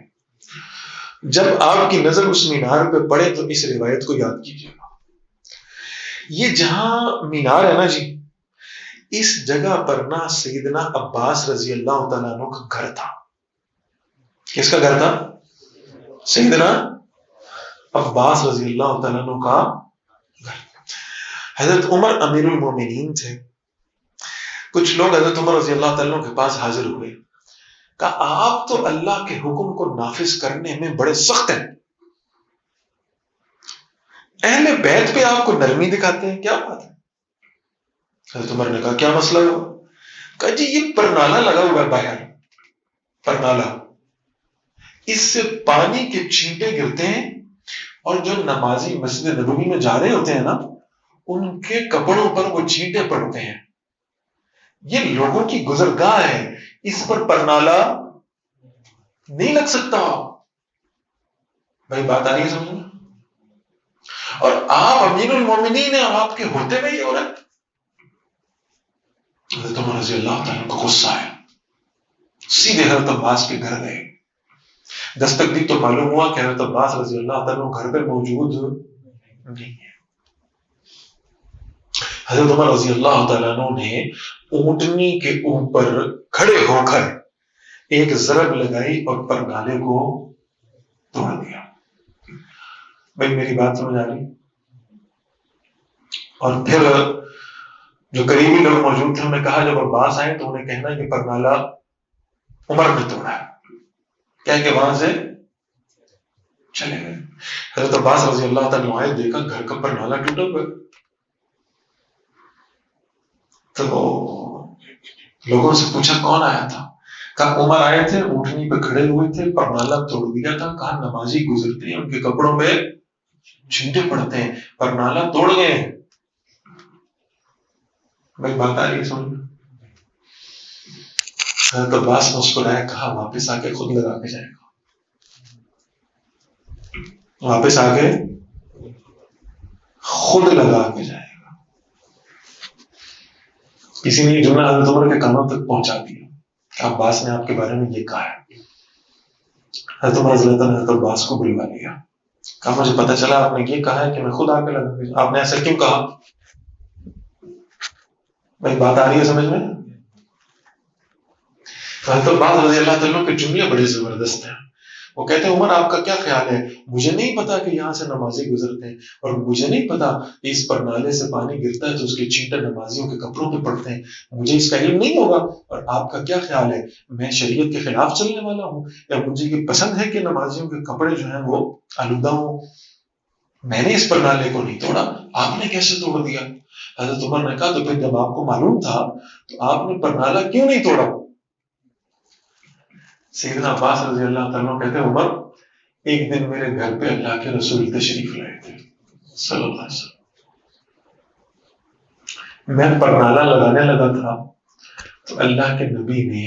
جب آپ کی نظر اس مینار پہ پڑے تو اس روایت کو یاد کیجیے گا. یہ جہاں مینار ہے نا جی، اس جگہ پر نا سیدنا عباس رضی اللہ تعالیٰ عنہ کا گھر تھا. کس کا گھر تھا؟ سیدنا عباس رضی اللہ تعالیٰ عنہ کا گھر. حضرت عمر امیر المومنین تھے. کچھ لوگ حضرت عمر رضی اللہ تعالیٰ عنہ کے پاس حاضر ہوئے، کہا آپ تو اللہ کے حکم کو نافذ کرنے میں بڑے سخت ہیں، اہل بیت پہ آپ کو نرمی دکھاتے ہیں، کیا بات ہے؟ حضرت عمر نے کہا کیا مسئلہ ہے؟ کہا جی یہ پرنالہ لگا ہوا ہے باہر، پرنالہ، اس سے پانی کے چھینٹے گرتے ہیں اور جو نمازی مسجد نبوی میں جا رہے ہوتے ہیں نا، ان کے کپڑوں پر وہ چھینٹے پڑتے ہیں. یہ لوگوں کی گزرگاہ ہے، اس پر پرنالہ نہیں لگ سکتا. بھائی بات آ رہی ہے سمجھ میں؟ اور آپ امیر المومنین ہیں اور آپ کے ہوتے ہوئے یہ ہو رہا ہے. حضرت عمر رضی اللہ تعالیٰ کو غصہ ہے، سیدھے حضرت عباس کے گھر گئے. دستک دی تو معلوم ہوا کہ حضرت عباس رضی اللہ تعالیٰ گھر پہ موجود نہیں ہے. حضرت عمر رضی اللہ تعالیٰ نے اونٹنی کے اوپر کھڑے ہو کر ایک ضرب لگائی اور پرنالے کو توڑ دیا. بھائی میری بات سمجھ آ رہی؟ اور پھر جو قریبی لوگ موجود تھے انہوں نے کہا جب عباس آئے تو انہیں کہنا کہ پرنالہ عمر نے توڑا ہے، کہہ کے وہاں سے چلے گئے. حضرت عباس رضی اللہ تعالیٰ آئے، دیکھا گھر کا پرنالہ ٹوٹا ہوا. تو لوگوں سے پوچھا کون آیا تھا؟ کہا عمر آئے تھے، اونٹنی پہ کھڑے ہوئے تھے، پرنالہ توڑ دیا تھا. کہا نمازی گزرتے ہیں ان کے کپڑوں پہ چھینٹے پڑتے ہیں، پرنالہ توڑ گئے. بھائی بات آ رہی ہے سمجھ میں؟ حضرت عباس مسکرایا، کہا واپس آ کے خود لگا کے جائے گا، واپس آ کے خود لگا کے جائے گا. کسی نے یہ جملہ حضرت عمر کے کانوں تک پہنچا دیا، عباس نے آپ کے بارے میں یہ کہا ہے۔ حضرت عمر رضی اللہ عنہ نے حضرت عباس کو بلوا لیا، کہا مجھے پتہ چلا آپ نے یہ کہا ہے کہ میں خود آ کے لگا دوں۔ آپ نے ایسا کیوں کہا؟ بھائی بات آ رہی ہے سمجھ میں؟ حضرت عباس رضی اللہ عنہ کے جملے بڑے زبردست ہیں۔ وہ کہتے ہیں عمر آپ کا کیا خیال ہے؟ مجھے نہیں پتا کہ یہاں سے نمازی گزرتے ہیں، اور مجھے نہیں پتا کہ اس پر نالے سے پانی گرتا ہے تو اس کے چینٹے نمازیوں کے کپڑوں پہ پڑتے ہیں، مجھے اس کا علم نہیں ہوگا، اور آپ کا کیا خیال ہے میں شریعت کے خلاف چلنے والا ہوں، یا مجھے یہ پسند ہے کہ نمازیوں کے کپڑے جو ہیں وہ آلودہ ہوں؟ میں نے اس پر نالے کو نہیں توڑا، آپ نے کیسے توڑ دیا؟ حضرت عمر نے کہا تو پھر جب آپ کو معلوم تھا تو آپ نے پرنالہ کیوں نہیں توڑا؟ سیدنا عباس رضی اللہ تعالیٰ کہتے ہیں عمر ایک دن میرے گھر پہ اللہ کے رسول تشریف لائے تھے صلی اللہ علیہ وسلم، میں پرنالہ لگانے لگا تھا تو اللہ کے نبی نے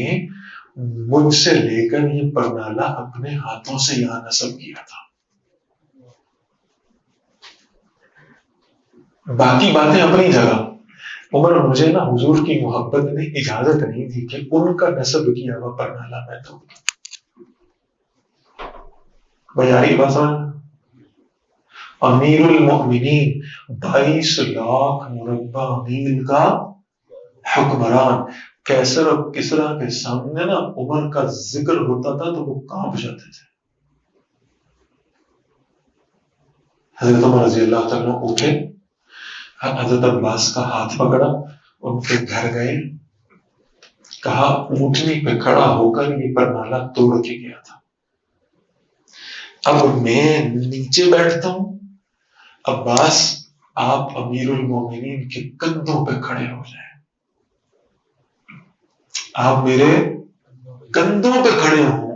مجھ سے لے کر یہ پرنالہ اپنے ہاتھوں سے یہاں نصب کیا تھا۔ باقی باتیں اپنی جگہ، عمر مجھے نا حضور کی محبت نے اجازت نہیں دی کہ ان کا نصب کیا ہوا پرنالہ میں تو بجاری بات سمجھ۔ امیر المؤمنین 22 لاکھ مربع میل کا حکمران، کیسر اور کسرا کے سامنے نا عمر کا ذکر ہوتا تھا تو وہ کانپ جاتے تھے۔ حضرت عمر رضی اللہ تعالیٰ اٹھے، حضرت عباس کا ہاتھ پکڑا، ان کے گھر گئے، کہا اونٹنی پہ کھڑا ہو کر یہ پرنالہ توڑ کے گیا تھا، اب میں نیچے بیٹھتا ہوں، عباس آپ امیر المومنین کے کندھوں پہ کھڑے ہو جائیں، آپ میرے کندھوں پہ کھڑے ہوں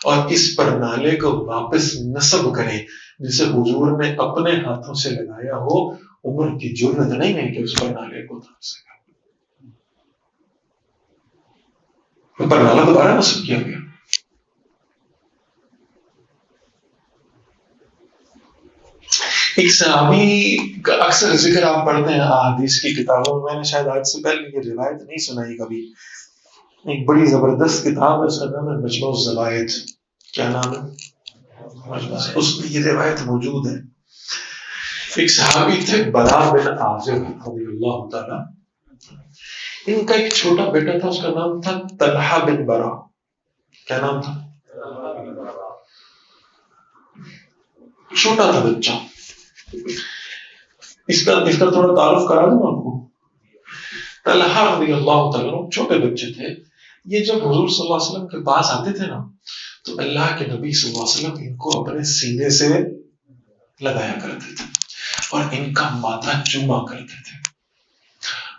اور اس پرنالے کو واپس نصب کریں جسے حضور نے اپنے ہاتھوں سے لگایا ہو۔ عمر کی جرت نہیں ہے کہ اس پرنالے کو تھام سکا، پرنالہ دوبارہ نصب کیا گیا۔ ایک صحابی کا اکثر ذکر آپ پڑھتے ہیں احادیث کی کتابوں میں، میں نے شاید آج سے پہلے یہ روایت نہیں سنائی کبھی، ایک بڑی زبردست کتاب ہے، اس کا نام ہے مجمع الزوائد۔ کیا نام ہے؟ اس میں یہ روایت موجود ہے۔ ایک صحابی تھے برا بن عازب رضی اللہ تعالیٰ، ان کا ایک چھوٹا بیٹا تھا، اس کا نام تھا طلحہ بن برا۔ کیا نام تھا؟ چھوٹا تھا بچہ۔ اس کا تھوڑا تعارف کرا دوں آپ کو۔ طلحہ رضی اللہ تعالیٰ چھوٹے بچے تھے، یہ جب حضور صلی اللہ علیہ وسلم کے پاس آتے تھے نا تو اللہ کے نبی صلی اللہ علیہ وسلم ان کو اپنے سینے سے لگایا کرتے تھے اور ان کا ماتھا چوما کرتے تھے۔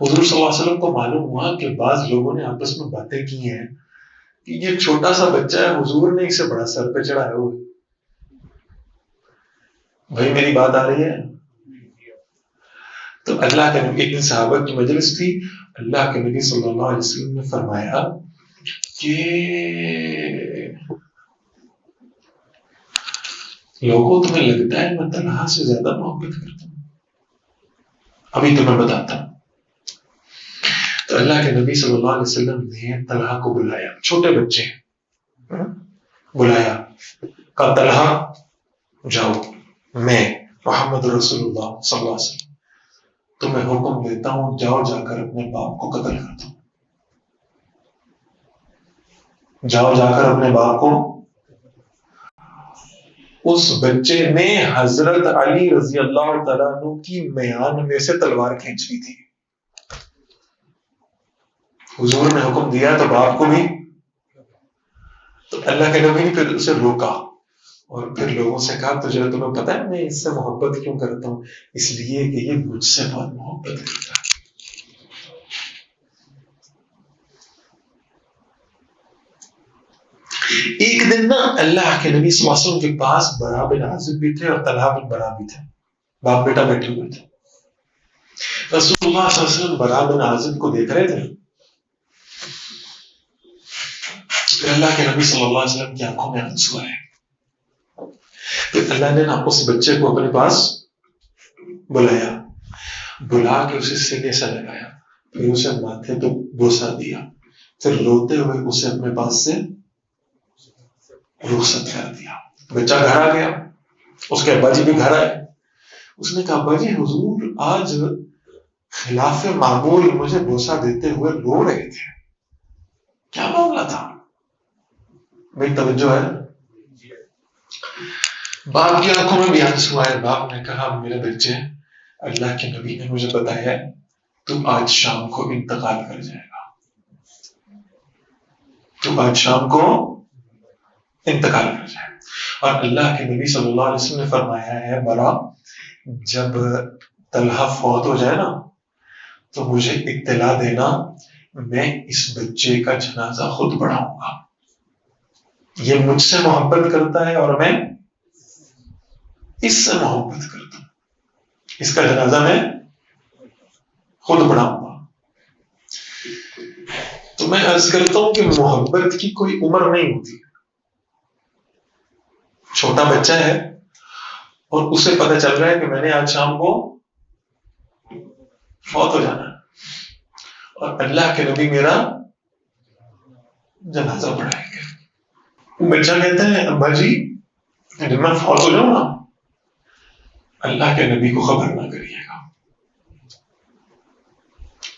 حضور صلی اللہ علیہ وسلم کو معلوم ہوا کہ بعض لوگوں نے آپس میں باتیں کی ہیں کہ یہ چھوٹا سا بچہ ہے، حضور نے اسے بڑا سر پہ چڑھایا ہوا۔ بھائی میری بات آ رہی ہے؟ تو اللہ کے نبی، ایک صحابہ کی مجلس تھی، اللہ کے نبی صلی اللہ علیہ وسلم نے فرمایا کہ لوگوں تمہیں لگتا ہے میں طلحہ سے زیادہ محبت کرتا ہوں، ابھی تمہیں بتاتا ہوں۔ تو اللہ کے نبی صلی اللہ علیہ وسلم نے طلحہ کو بلایا، چھوٹے بچے ہیں، بلایا، کہا طلحہ جاؤ، میں محمد رسول اللہ صلی اللہ علیہ وسلم تمہیں حکم دیتا ہوں، جاؤ جا کر اپنے باپ کو قتل کر دو، جاؤ جا کر اپنے باپ کو۔ اس بچے نے حضرت علی رضی اللہ تعالیٰ عنہ کی میان میں سے تلوار کھینچ لی تھی۔ حضور نے حکم دیا تو باپ کو بھی، تو اللہ کے نبی نے پھر اسے روکا اور پھر لوگوں سے کہا تجھے تمہیں پتا ہے میں اس سے محبت کیوں کرتا ہوں؟ اس لیے کہ یہ مجھ سے بہت محبت کرتا ہے۔ ایک دن نا اللہ کے نبی صلی اللہ علیہ وسلم کے پاس برا بن عازب بھی تھے اور طلحہ بن برا بھی تھے، باپ بیٹا بیٹھے ہوئے تھے۔ رسول اللہ صلی اللہ علیہ وسلم برا بن عازب کو دیکھ رہے تھے، پھر اللہ کے نبی صلی اللہ علیہ وسلم کی آنکھوں میں آنسو آئے، پھر اللہ نے نا اس بچے کو اپنے پاس بلایا، بلا کے اسے سینے سے لگایا، پھر اسے ماتھے پہ بوسہ دیا، پھر روتے ہوئے اسے اپنے پاس سے رخصت کر دیا۔ بچہ گھر آ گیا، اس کے ابا جی بھی گھر آئے، اس نے کہا ابا جی حضور آج خلاف معمول مجھے بوسہ دیتے ہوئے رو رہے تھے، کیا معاملہ تھا؟ میری توجہ ہے؟ باپ کی آنکھوں میں بھی آنسو آئے۔ باپ نے کہا میرے بچے، اللہ کے نبی نے مجھے بتایا تو آج شام کو انتقال کر جائے گا، تو آج شام کو انتقال کر جائے گا۔ اور اللہ کے نبی صلی اللہ علیہ وسلم نے فرمایا ہے برا، جب طلحہ فوت ہو جائے نا تو مجھے اطلاع دینا، میں اس بچے کا جنازہ خود پڑھاؤں گا۔ یہ مجھ سے محبت کرتا ہے اور میں اس سے محبت کرتا ہوں، اس کا جنازہ میں خود پڑھاؤں گا۔ تو میں عرض کرتا ہوں کہ محبت کی کوئی عمر نہیں ہوتی۔ چھوٹا بچہ ہے اور اسے پتہ چل رہا ہے کہ میں نے آج شام کو فوت ہو جانا ہے اور اللہ کے نبی میرا جنازہ پڑھائیں گے۔ بچہ کہتا ہے ابا جی جب میں فوت ہو جاؤں نا اللہ کے نبی کو خبر نہ کریے گا،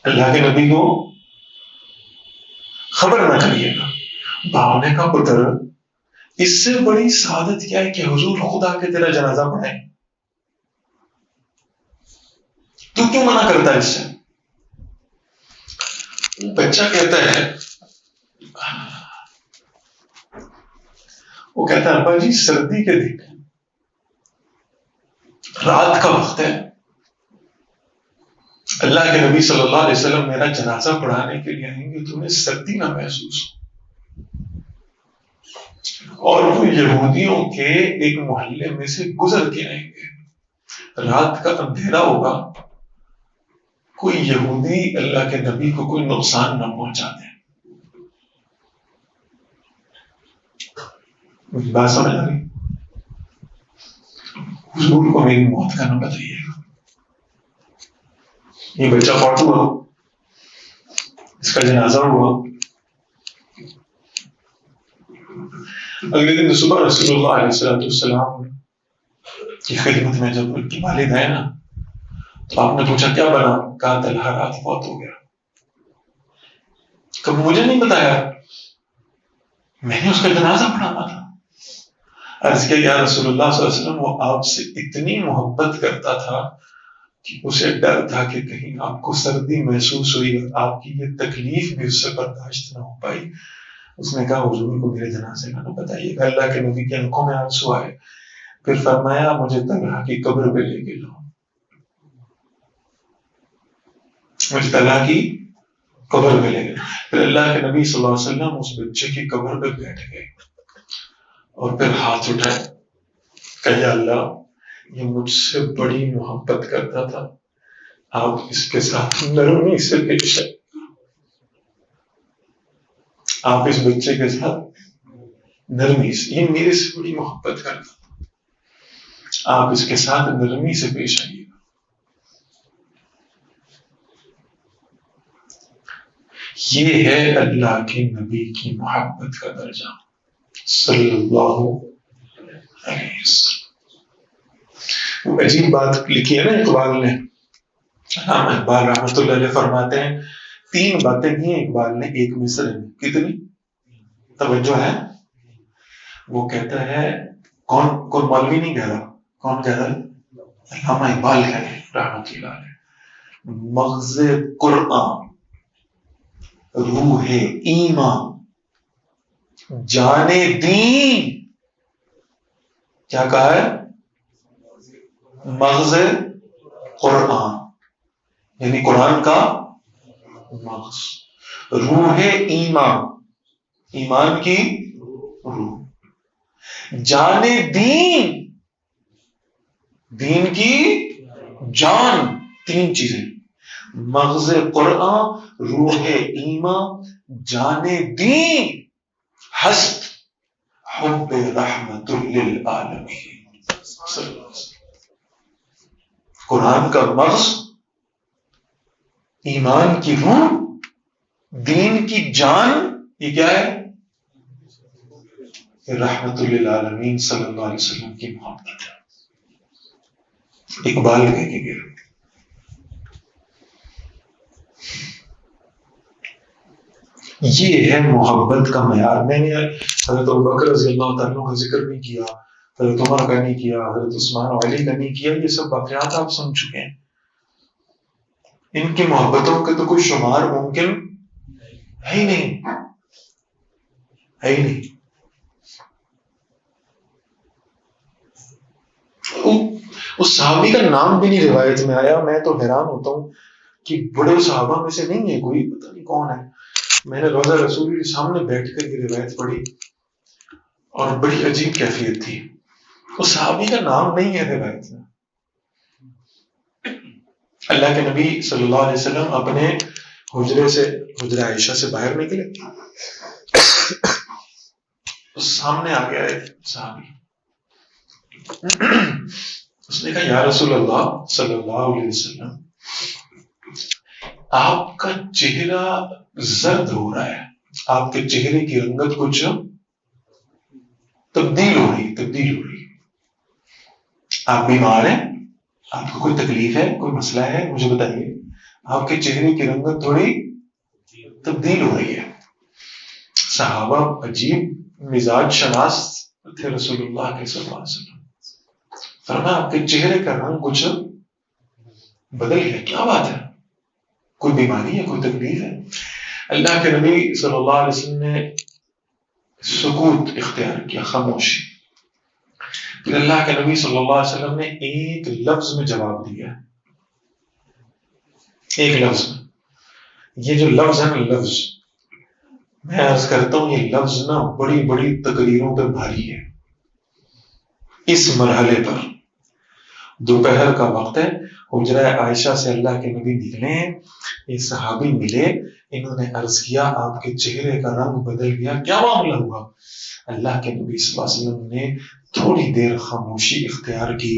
اللہ کے نبی کو خبر نہ کریے گا۔ باپ نے کہا پتر اس سے بڑی سعادت کیا ہے کہ حضور خدا کے تیرا جنازہ پڑھائیں، تو کیوں منع کرتا ہے اس سے؟ بچہ کہتا ہے، وہ کہتا ہے ابا جی سردی کے دن رات کا وقت ہے، اللہ کے نبی صلی اللہ علیہ وسلم میرا جنازہ پڑھانے کے لیے آئیں گے تو انہیں سردی نہ محسوس ہو، اور وہ یہودیوں کے ایک محلے میں سے گزر کے آئیں گے، رات کا اندھیرا ہوگا، کوئی یہودی اللہ کے نبی کو کوئی نقصان نہ پہنچا دے۔ مجھے بات سمجھ آ رہی؟ حضور کو میری موت کا نہ بتائیے گا۔ یہ بچہ فوت ہوا، اس کا جنازہ ہوا، اگلے دن صبح رسول اللہ علیہ السلام کی خدمت میں جب ان کی والد آئے نا تو آپ نے پوچھا کیا بنا؟ کہا طلحہ رات فوت ہو گیا۔ کب مجھے نہیں بتایا، میں نے اس کا جنازہ پڑھانا تھا۔ عرض کیا یا رسول اللہ صلی اللہ علیہ وسلم وہ آپ سے اتنی محبت کرتا تھا کہ اسے ڈر تھا کہ کہیں آپ کو سردی محسوس ہوئی اور آپ کی یہ تکلیف بھی اس سے برداشت نہ ہو پائی۔ اس نے کہا حضور کو میرے جنازے کا نہ بتائیے گا۔ اللہ کے نبی کی آنکھوں میں آنسو آئے، پھر فرمایا مجھے طلحہ کی قبر پہ لے کے جاؤ، مجھے طلحہ کی قبر پہ لے گئے۔ پھر اللہ کے نبی صلی اللہ علیہ وسلم اس بچے کی قبر پہ بیٹھ گئے اور پھر ہاتھ اٹھائے کہ یا اللہ یہ مجھ سے بڑی محبت کرتا تھا، آپ اس کے ساتھ نرمی سے پیش آئے، آپ اس بچے کے ساتھ نرمی سے، یہ میرے سے بڑی محبت کرتا تھا، آپ اس کے ساتھ نرمی سے پیش آئیے گا۔ یہ ہے اللہ کے نبی کی محبت کا درجہ صلی اللہ علیہ وسلم۔ وہ عجیب بات لکھی ہے نا اقبال نے، علامہ اقبال رحمۃ اللہ علیہ فرماتے ہیں 3 باتیں کی ہیں اقبال نے ایک مصرے میں، کتنی؟ توجہ ہے؟ وہ کہتا ہے کون مولوی نہیں کہہ رہا، کون کہہ رہا ہے؟ علامہ اقبال کہہ رہے رحمۃ اللہ علیہ، مغز قرآن، روح ایمان، جان دین، کیا کہا ہے؟ مغز قرآن یعنی قرآن کا مغز، روح ایمان، ایمان کی روح، جان دین، دین کی جان، 3 چیزیں، مغز قرآن، روح ایمان، جان دین، حسب حب رحمت للعالمین۔ قرآن کا مغز ایمان کی روح، دین کی جان، یہ کیا ہے؟ رحمت للعالمین صلی اللہ علیہ وسلم کی محبت ہے۔ اقبال کہہ کے گئے یہ ہے محبت کا معیار۔ میں نے حضرت ابوبکر رضی اللہ تعالیٰ کا ذکر نہیں کیا، حضرت عمر کا نہیں کیا، حضرت عثمان و علی کا نہیں کیا، یہ سب واقعات آپ سن چکے ہیں۔ ان کی محبتوں کے تو کوئی شمار ممکن ہے ہی نہیں، ہے ہی نہیں۔ اس صحابی کا نام بھی نہیں روایت میں آیا۔ میں تو حیران ہوتا ہوں کہ بڑے صحابہ میں سے نہیں ہے کوئی، پتہ نہیں کون ہے۔ میں نے روضہ رسول کے سامنے بیٹھ کر یہ روایت پڑھی اور بڑی عجیب کیفیت تھی۔ اس صحابی کا نام نہیں ہے روایت میں۔ اللہ کے نبی صلی اللہ علیہ وسلم اپنے حجرے سے، حجرہ عائشہ سے باہر نکلے، اس سامنے آ گیا ایک صحابی، اس نے کہا یا رسول اللہ صلی اللہ علیہ وسلم، آپ کا چہرہ زرد ہو رہا ہے، آپ کے چہرے کی رنگت کچھ تبدیل ہو رہی، آپ بیمار ہیں، آپ کو کوئی تکلیف ہے، کوئی مسئلہ ہے، مجھے بتائیے، آپ کے چہرے کی رنگت تھوڑی تبدیل ہو رہی ہے۔ صحابہ عجیب مزاج شناس تھے رسول اللہ کے صلی اللہ علیہ وسلم۔ فرمایا آپ کے چہرے کا رنگ کچھ بدل گیا، کیا بات ہے؟ کوئی بیماری ہے، کوئی تکلیف ہے؟ اللہ کے نبی صلی اللہ علیہ وسلم نے سکوت اختیار کیا، خاموشی۔ پھر اللہ کے نبی صلی اللہ علیہ وسلم نے ایک لفظ میں جواب دیا، ایک لفظ میں۔ یہ جو لفظ ہے نا، لفظ میں عرض کرتا ہوں، یہ لفظ نا بڑی بڑی تقریروں پہ بھاری ہے۔ اس مرحلے پر دوپہر کا وقت ہے، حجرہ عائشہ سے اللہ کے نبی نکلے ہیں، یہ صحابی ملے، انہوں نے عرض کیا آپ کے چہرے کا رنگ بدل گیا، کیا معاملہ ہوا؟ اللہ کے نبی صلی اللہ علیہ وسلم نے تھوڑی دیر خاموشی اختیار کی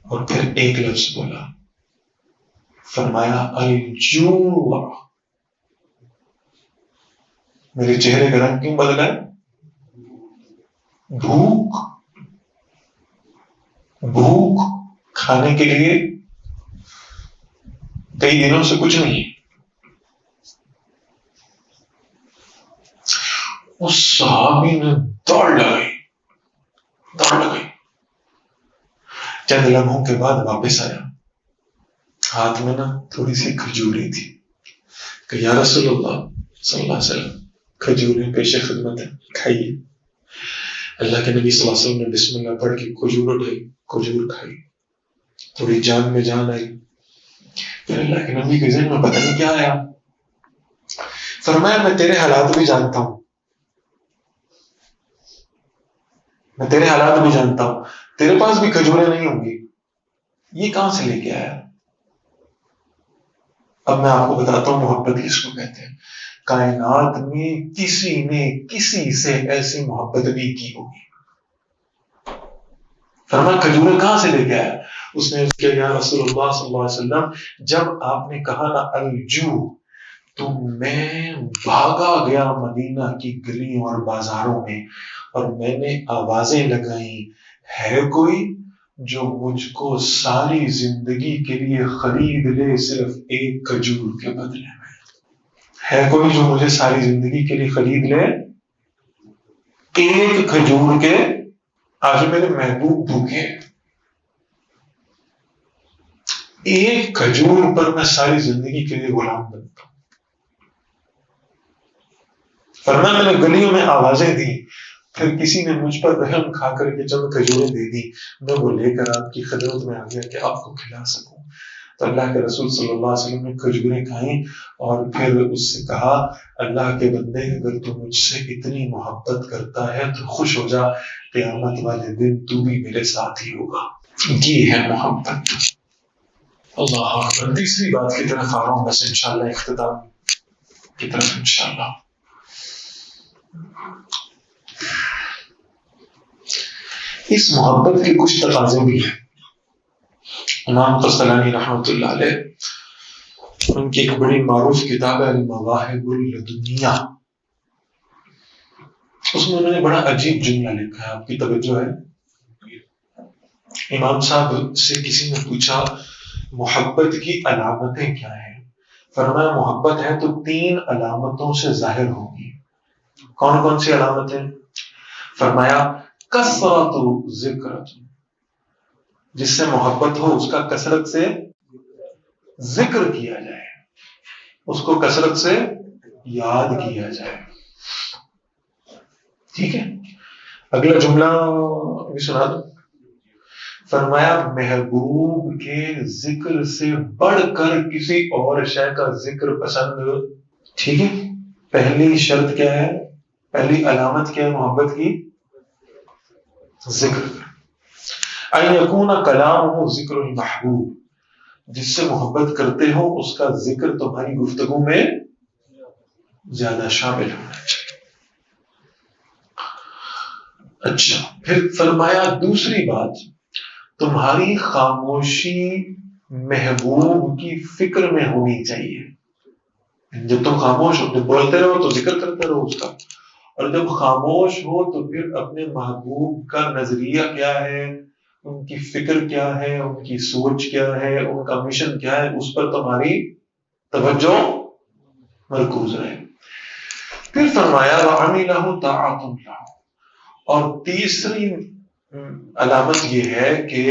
اور پھر ایک لفظ بولا، فرمایا الجوع۔ میرے چہرے کا رنگ کیوں بدلا ہے؟ بھوک، بھوک، کھانے کے لیے کئی دنوں سے کچھ نہیں۔ اس صحابی نے دوڑ لگائی، چند لمحوں کے بعد واپس آیا، ہاتھ میں نا تھوڑی سی کھجوریں تھی، کہ یا رسول اللہ صلی اللہ علیہ وسلم، کھجوریں پیش خدمت ہے، کھائیے۔ اللہ کے نبی صلی اللہ علیہ وسلم نے بسم اللہ پڑھ کے کھجور اٹھائی، کھجور کھائی، تھوڑی جان میں جان آئی۔ پھر اللہ کے نبی کے ذہن میں پتہ نہیں کیا آیا، فرمایا میں تیرے حالات بھی جانتا ہوں، میں تیرے حالات بھی جانتا ہوں، تیرے پاس بھی کھجوریں نہیں ہوں گی، یہ کہاں سے لے کے آیا؟ اب میں آپ کو بتاتا ہوں محبت کس کو کہتے ہیں۔ کائنات میں کسی نے کسی سے ایسی محبت نہیں کی ہوگی۔ فرمایا کھجوریں کہاں سے لے کے آیا؟ اس نے کہا یا رسول اللہ صلی اللہ علیہ وسلم، جب آپ نے کہا نا الجو، تو میں بھاگا گیا مدینہ کی گلیوں اور بازاروں میں، اور میں نے آوازیں لگائیں، ہے کوئی جو مجھ کو ساری زندگی کے لیے خرید لے صرف ایک کھجور کے بدلے میں؟ ہے کوئی جو مجھے ساری زندگی کے لیے خرید لے ایک کھجور کے؟ آج میرے محبوب بھوکے، ایک کھجور پر میں ساری زندگی کے لیے غلام بنتا ہوں۔ فرمایا میں نے گلیوں میں آوازیں دی، پھر کسی نے مجھ پر رحم کھا کر کے چند کھجوریں دے دی، میں وہ لے کر آپ کی خدمت میں آ گیا کہ آپ کو کھلا سکوں۔ تو اللہ کے رسول صلی اللہ علیہ وسلم نے کھجوریں کھائیں اور پھر اس سے کہا اللہ کے بندے اگر تو مجھ سے اتنی محبت کرتا ہے تو خوش ہو جا، قیامت والے دن تو بھی میرے ساتھ ہی ہوگا۔ یہ ہے محبت۔ اللہ اکبر۔ تیسری بات کی طرف آ رہا ہوں بس انشاءاللہ، اختتام کی طرف انشاءاللہ۔ اس محبت کے کچھ تقاضے بھی ہیں۔ امام قسطلانی رحمۃ اللہ علیہ کی ایک بڑی معروف کتاب ہے المواہب اللدنیہ، اس میں انہوں نے بڑا عجیب جملہ لکھا ہے، آپ کی توجہ ہے؟ امام صاحب سے کسی نے پوچھا محبت کی علامتیں کیا ہیں؟ فرمایا محبت ہے تو 3 علامتوں سے ظاہر ہوگی۔ کون کون سی علامتیں؟ فرمایا کثرت ذکر، جس سے محبت ہو اس کا کثرت سے ذکر کیا جائے، اس کو کثرت سے یاد کیا جائے۔ ٹھیک ہے، اگلا جملہ بھی سنا دو۔ فرمایا محبوب کے ذکر سے بڑھ کر کسی اور شے کا ذکر پسند۔ ٹھیک ہے، پہلی شرط کیا ہے، پہلی علامت کیا ہے محبت کی؟ ذکر۔ ان یکون کلامہ ذکر المحبوب، جس سے محبت کرتے ہو اس کا ذکر تمہاری گفتگو میں زیادہ شامل ہونا چاہیے۔ اچھا، پھر فرمایا دوسری بات، تمہاری خاموشی محبوب کی فکر میں ہونی چاہیے۔ جب تم خاموش ہو، جب بولتے رہو تو ذکر کرتے رہو اس کا، اور جب خاموش ہو تو پھر اپنے محبوب کا نظریہ کیا ہے، ان کی فکر کیا ہے، ان کی سوچ کیا ہے، ان کا مشن کیا ہے، اس پر تمہاری توجہ مرکوز رہے۔ پھر فرمایا وَعَمِلَهُ طَاعَةٌ لَهُ، اور تیسری علامت یہ ہے کہ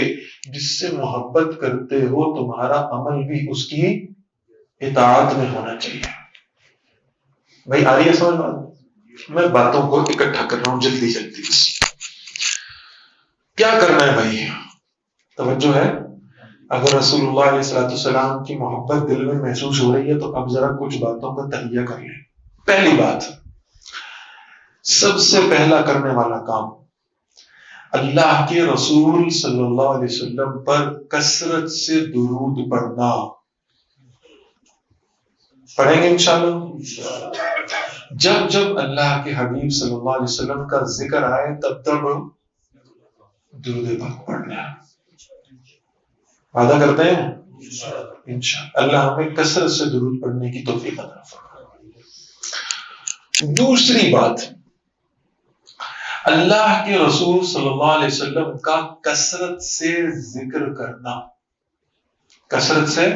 جس سے محبت کرتے ہو تمہارا عمل بھی اس کی اطاعت میں ہونا چاہیے۔ بھائی آ رہی ہے سمجھ بات؟ میں باتوں کو اکٹھا کر رہا ہوں جلدی جلدی۔ کیا کرنا ہے بھائی؟ توجہ ہے؟ اگر رسول اللہ علیہ السلام کی محبت دل میں محسوس ہو رہی ہے تو اب ذرا کچھ باتوں کا تہیہ کر لیں۔ پہلی بات، سب سے پہلا کرنے والا کام، اللہ کے رسول صلی اللہ علیہ وسلم پر کثرت سے درود پڑھنا۔ پڑھیں گے انشاءاللہ؟ جب جب اللہ کے حبیب صلی اللہ علیہ وسلم کا ذکر آئے تب تب درود پاک پڑھنا ہے۔ وعدہ کرتے ہیں انشاءاللہ اللہ ہمیں کثرت سے درود پڑھنے کی توفیق عطا فرمائے۔ دوسری بات، اللہ کے رسول صلی اللہ علیہ وسلم کا کثرت سے ذکر کرنا۔ کثرت سے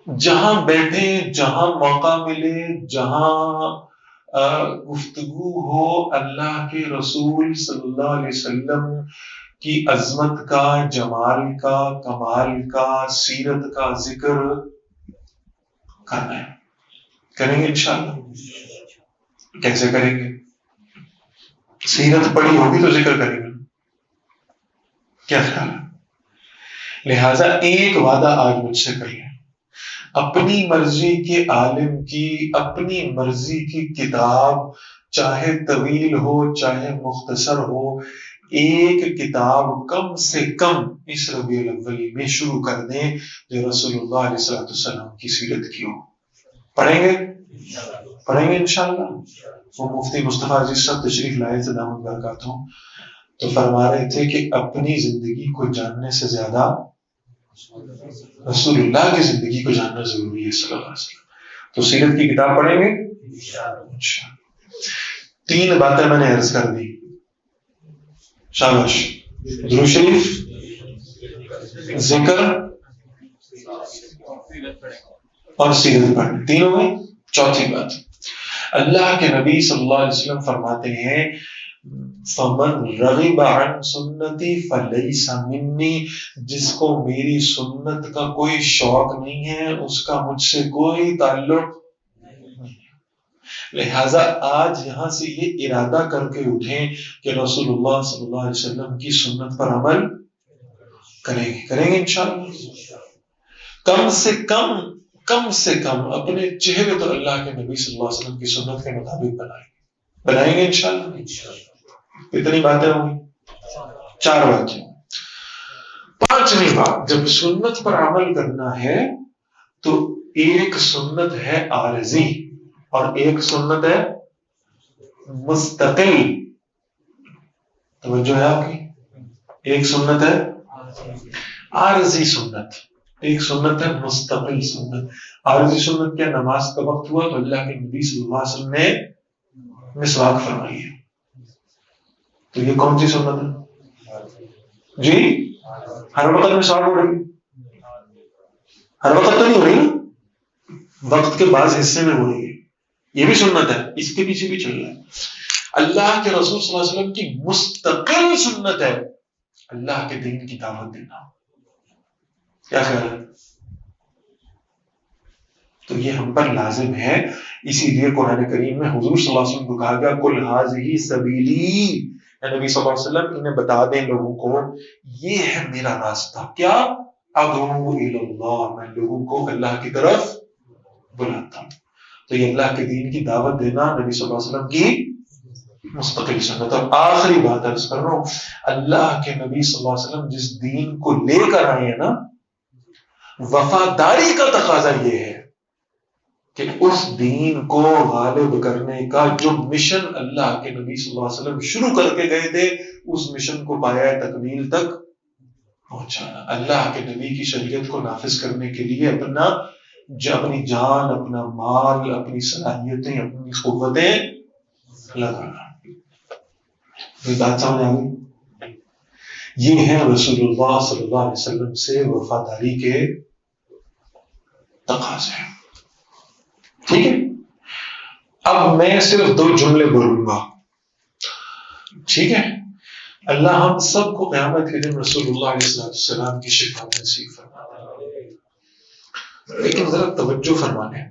جہاں بیٹھے، جہاں موقع ملے، جہاں گفتگو ہو، اللہ کے رسول صلی اللہ علیہ وسلم کی عظمت کا، جمال کا، کمال کا، سیرت کا ذکر کرنا ہے۔ کریں گے انشاءاللہ؟ کیسے کریں گے؟ سیرت پڑھی ہوگی تو ذکر کریں گے، کیا خیال ہے؟ لہذا ایک وعدہ آج مجھ سے کر لیں، اپنی مرضی کے عالم کی، اپنی مرضی کی کتاب، چاہے طویل ہو چاہے مختصر ہو، ایک کتاب کم سے کم اس ربیع الاول میں شروع کر دیں جو رسول اللہ علیہ السلام کی سیرت کی ہو۔ پڑھیں گے؟ پڑھیں گے انشاءاللہ؟ وہ مفتی مصطفیٰ عزیز صاحب تشریف لائے تھے دامت برکاتہم، تو فرما رہے تھے کہ اپنی زندگی کو جاننے سے زیادہ رسول اللہ کی زندگی کو جاننا ضروری ہے صلی اللہ علیہ وسلم۔ تو سیرت کی کتاب پڑھیں گے انشاءاللہ۔ 3 باتیں میں نے عرض کر دی، شاباش، درود شریف، ذکر اور سیرت پڑھیں، 3 ہو گئی۔ چوتھی بات، اللہ کے نبی صلی اللہ علیہ وسلم فرماتے ہیں فمن رغب عن سنتی فلیس منی، جس کو میری سنت کا کوئی شوق نہیں ہے اس کا مجھ سے کوئی تعلق نہیں۔ لہذا آج یہاں سے یہ ارادہ کر کے اٹھیں کہ رسول اللہ صلی اللہ علیہ وسلم کی سنت پر عمل کریں گے انشاءاللہ۔ کم سے کم اپنے چہرے تو اللہ کے نبی صلی اللہ علیہ وسلم کی سنت کے مطابق بنائیں گے انشاءاللہ۔ کتنی باتیں ہوں گی؟ 4 باتیں۔ 5ویں بات، جب سنت پر عمل کرنا ہے تو ایک سنت ہے عارضی اور ایک سنت ہے مستقل۔ توجہ ہے آپ کی؟ ایک سنت ہے عارضی سنت، ایک سنت ہے مستقل سنت. عارضی سنت کیا؟ نماز کا وقت ہوا تو اللہ کے نبی صلی اللہ علیہ وسلم نے مسواک فرمائی ہے. تو یہ کون سی سنت ہے جی؟ ہر وقت مسواک ہو رہی ہے؟ ہر وقت تو نہیں ہو رہی نا، وقت کے بعض حصے میں ہو رہی ہے. یہ بھی سنت ہے، اس کے پیچھے بھی چل رہا ہے. اللہ کے رسول صلی اللہ علیہ وسلم کی مستقل سنت ہے اللہ کے دین کی دعوت دینا. کیا خیال ہے؟ تو یہ ہم پر لازم ہے. اسی لیے قرآن کریم میں حضور صلی اللہ علیہ وسلم کو کہا گیا کل ھذہ سبیلی، اے نبی صلی اللہ علیہ وسلم انہیں بتا دیں لوگوں کو یہ ہے میرا راستہ. کیا؟ ادعو الی اللہ، میں لوگوں کو اللہ کی طرف بلاتا ہوں. تو یہ اللہ کے دین کی دعوت دینا نبی صلی اللہ علیہ وسلم کی مستقل سنت. اور آخری بات عرض کر رہا ہوں، اللہ کے نبی صلی اللہ علیہ وسلم جس دین کو لے کر آئے ہیں نا، وفاداری کا تقاضا یہ ہے کہ اس دین کو غالب کرنے کا جو مشن اللہ کے نبی صلی اللہ علیہ وسلم شروع کر کے گئے تھے، اس مشن کو پایا تکمیل تک پہنچانا. اللہ کے نبی کی شریعت کو نافذ کرنے کے لیے اپنی جان، اپنا مال، اپنی صلاحیتیں، اپنی قوتیں لگانا. یہ بات سمجھ آ گئی؟ یہ ہے رسول اللہ صلی اللہ علیہ وسلم سے وفاداری کے تقاضے. ٹھیک ہے؟ اب میں صرف 2 جملے بولوں گا. ٹھیک ہے؟ اللہ ہم سب کو قیامت کے دن رسول اللہ علیہ السلام کی شفاعت نصیب فرمائے. لیکن ذرا توجہ فرمانے،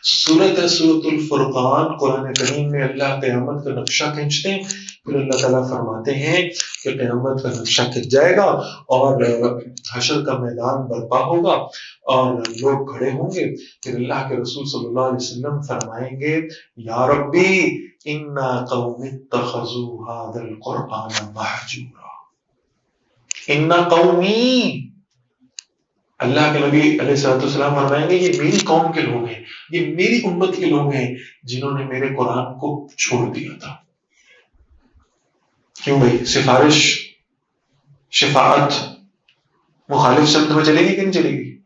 سورت الفرقان قرآن کریم میں اللہ قیامت کا نقشہ کھینچتے ہیں، پھر اللہ تعالیٰ فرماتے ہیں کہ قیامت کا نقشہ کھنچ جائے گا اور حشر کا میدان برپا ہوگا اور لوگ کھڑے ہوں گے. پھر اللہ کے رسول صلی اللہ علیہ وسلم فرمائیں گے یا ربی انا قوم اتخذوا هذا القرآن مہجورا. انا قومی، اللہ کے نبی علیہ السلام فرمائیں گے یہ میری قوم کے لوگ ہیں، یہ میری امت کے لوگ ہیں جنہوں نے میرے قرآن کو چھوڑ دیا تھا. کیوں بھائی؟ سفارش، شفاعت مخالف سمت میں چلے گی کہ نہیں چلے گی؟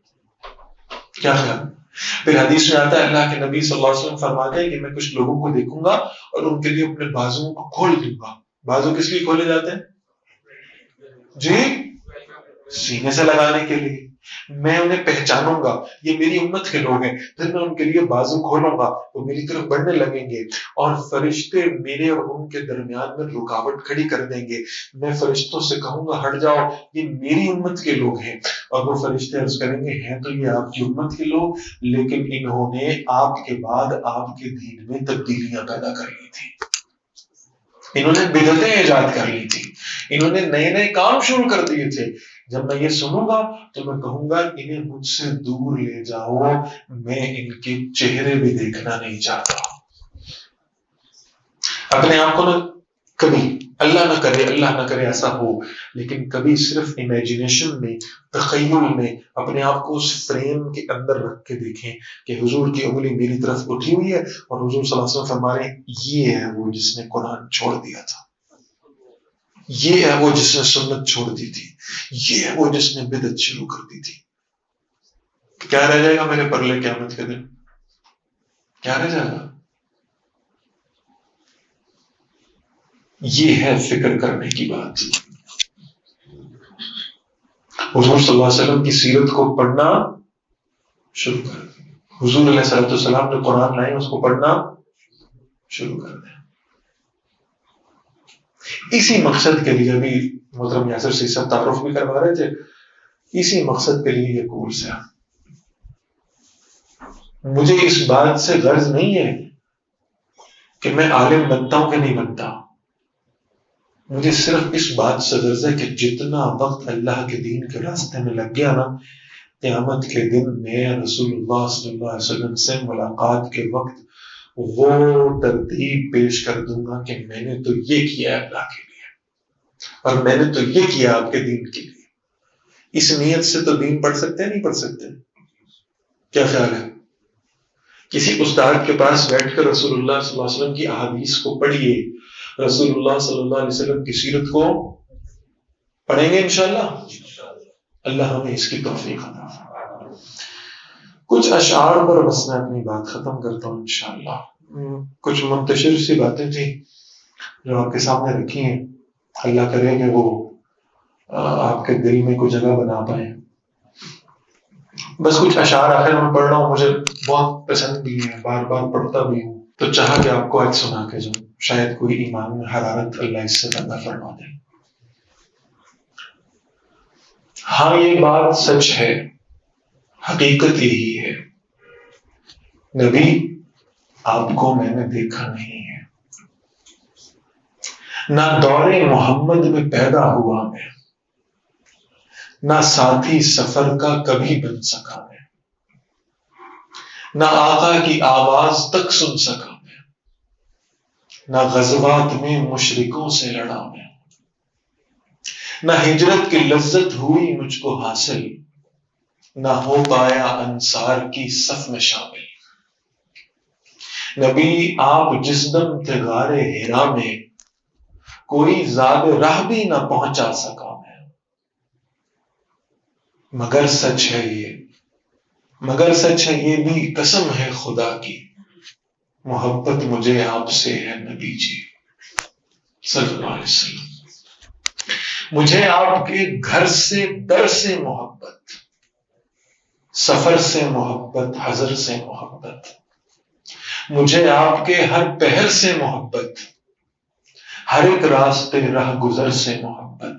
کیا خیال؟ پھر حدیث میں آتا ہے اللہ کے نبی صلی اللہ علیہ وسلم فرماتے ہیں کہ میں کچھ لوگوں کو دیکھوں گا اور ان کے لیے اپنے بازوؤں کو کھول دوں گا. بازو کس لیے کھولے جاتے ہیں جی؟ سینے سے لگانے کے لیے. میں انہیں پہچانوں گا یہ میری امت کے لوگ ہیں، پھر میں ان کے لیے بازو کھولوں گا، وہ میری طرف بڑھنے لگیں گے اور فرشتے میرے اور ان کے درمیان میں رکاوٹ کھڑی کر دیں گے. میں فرشتوں سے کہوں گا ہٹ جاؤ یہ میری امت کے لوگ ہیں، اور وہ فرشتے عرض کریں گے ہیں تو یہ آپ کی امت کے لوگ، لیکن انہوں نے آپ کے بعد آپ کے دین میں تبدیلیاں پیدا کر لی تھی، انہوں نے بدعتیں ایجاد کر لی تھی، انہوں نے نئے نئے کام شروع کر دیے تھے. جب میں یہ سنوں گا تو میں کہوں گا انہیں مجھ سے دور لے جاؤ، میں ان کے چہرے بھی دیکھنا نہیں چاہتا. اپنے آپ کو نہ کبھی اللہ نہ کرے ایسا ہو، لیکن کبھی صرف امیجنیشن میں، تخیل میں اپنے آپ کو اس فریم کے اندر رکھ کے دیکھیں کہ حضور کی انگلی میری طرف اٹھی ہوئی ہے اور حضور صلی اللہ علیہ وسلم فرما رہے ہیں یہ ہے وہ جس نے قرآن چھوڑ دیا تھا، یہ ہے وہ جس نے سنت چھوڑ دی تھی، یہ ہے وہ جس نے بدعت شروع کر دی تھی. کیا رہ جائے گا میرے پرلے قیامت کے دن؟ کیا رہ جائے گا؟ یہ ہے فکر کرنے کی بات. حضور صلی اللہ علیہ وسلم کی سیرت کو پڑھنا شروع کر دیں. حضور علیہ السلام نے قرآن لائے اس کو پڑھنا شروع کر دیں. اسی مقصد کے لیے ابھی محترم یاسر سے سب تعارف بھی کروا رہے تھے، اسی مقصد کے لیے یہ کورس ہے. مجھے اس بات سے غرض نہیں ہے کہ میں عالم بنتا ہوں کہ نہیں بنتا، مجھے صرف اس بات سے غرض ہے کہ جتنا وقت اللہ کے دین کے راستے میں لگ گیا نا، قیامت کے دن میں رسول اللہ صلی اللہ علیہ وسلم سے ملاقات کے وقت وہ ترتیب پیش کر دوں گا کہ میں نے تو یہ کیا اللہ کے لیے اور میں نے تو یہ کیا آپ کے دین کے لیے. اس نیت سے تو دین پڑھ سکتے ہیں نہیں پڑھ سکتے؟ کیا خیال ہے؟ کسی استاد کے پاس بیٹھ کر رسول اللہ صلی اللہ علیہ وسلم کی احادیث کو پڑھیے، رسول اللہ صلی اللہ علیہ وسلم کی سیرت کو پڑھیں گے انشاءاللہ. اللہ ہمیں اس کی توفیق عطا فرمائے۔ کچھ اشعار پر بس میں اپنی بات ختم کرتا ہوں انشاءاللہ۔ کچھ منتشر سی باتیں تھیں جو آپ کے سامنے رکھی ہیں، اللہ کرے کہ وہ آپ کے دل میں کوئی جگہ بنا پائیں۔ بس کچھ اشعار آخر میں پڑھ رہا ہوں، مجھے بہت پسند بھی ہیں، بار بار پڑھتا بھی ہوں، تو چاہا کہ آپ کو آج سنا کے جاؤں، شاید کوئی ایمان میں حرارت اللہ اس سے پیدا فرما دے۔ ہاں یہ بات سچ ہے، حقیقت یہی ہے، نبی آپ کو میں نے دیکھا نہیں ہے، نہ دور محمد میں پیدا ہوا میں، نہ ساتھی سفر کا کبھی بن سکا میں، نہ آقا کی آواز تک سن سکا میں، نہ غزوات میں مشرکوں سے لڑا میں، نہ ہجرت کی لذت ہوئی مجھ کو حاصل، نہ ہو پایا انصار کی صف میں شامل۔ نبی آپ جس دم تھے غار ہرا میں، کوئی زاد راہ بھی نہ پہنچا سکا میں، مگر سچ ہے یہ بھی قسم ہے خدا کی، محبت مجھے آپ سے ہے نبی جی صلی اللہ علیہ وسلم۔ مجھے آپ کے گھر سے در سے محبت، سفر سے محبت، حضر سے محبت، مجھے آپ کے ہر پہر سے محبت، ہر ایک راستے رہ گزر سے محبت،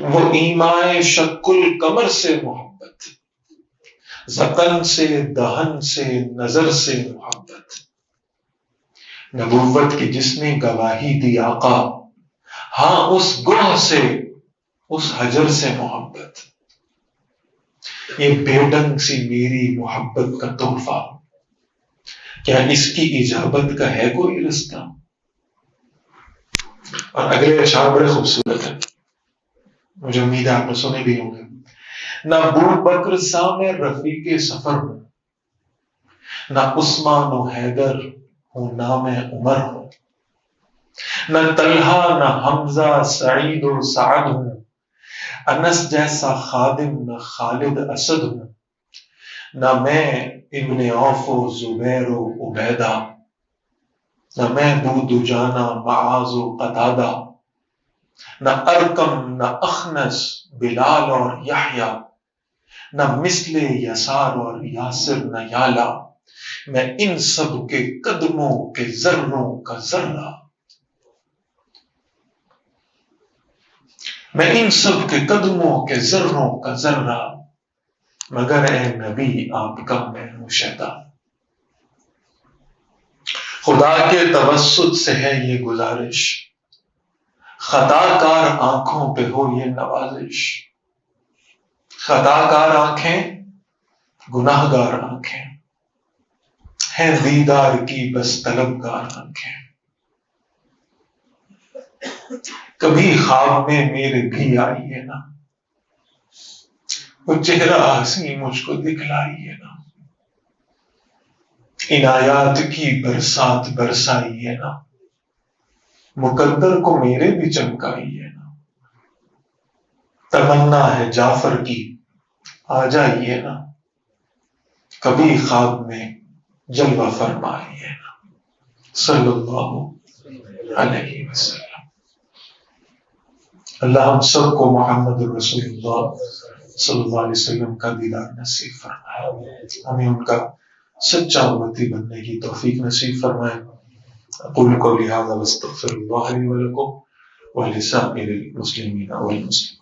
وہ ایمائے شق القمر سے محبت، ذقن سے دہن سے نظر سے محبت، نبوت کی جس نے گواہی دی آقا، ہاں اس گوہ سے اس حجر سے محبت، یہ بے ڈنگ سی میری محبت کا تحفہ، کیا اس کی اجابت کا ہے کوئی رستہ؟ اور اگلے اشعار بڑے خوبصورت ہیں، مجھے امید ہے آپ نے سنے بھی ہوں گے۔ نہ ابو بکر سا میں رفیق سفر ہوں، نہ عثمان و حیدر ہوں، نہ میں عمر ہوں، نہ طلحہ نہ حمزہ سعید و سعد ہوں، انس جیسا خادم نہ خالد اسد ہوں، نہ میں ابن عوف و زبیر و عبیدہ، نہ میں ابو دجانہ معاذ و قتادہ، نہ ارقم نہ اخنس بلال اور یحییٰ، نہ مثل یسار اور یاسر نہ یالا، میں ان سب کے قدموں کے ذروں کا ذرہ، میں ان سب کے قدموں کے ذروں کا ذرہ، مگر اے نبی آپ کا میں ہوں شیدا۔ خدا کے توسط سے ہے یہ گزارش، خطا کار آنکھوں پہ ہو یہ نوازش، خطا کار آنکھیں گناہ گار آنکھیں ہیں، دیدار کی بس طلبگار آنکھیں، کبھی خواب میں میرے بھی آئیے نا، وہ چہرہ حسین مجھ کو دکھلائیے نا، عنایات کی برسات برسائیے نا، مقدر کو میرے بھی چمکائیے نا، تمنا ہے جعفر کی آ جائیے نا، کبھی خواب میں جلوہ فرمائیے نا، صلی اللہ علیہ وسلم۔ اللہ ہم سب کو محمد رسول اللہ صلی اللہ علیہ وسلم کا دیدار نصیب فرمائے، ہمیں ان کا سچا امتی بننے کی توفیق نصیب فرمائے۔ اقول قولی ھذا واستغفر اللہ لی ولکم ولسائر المسلمین والمسلمات۔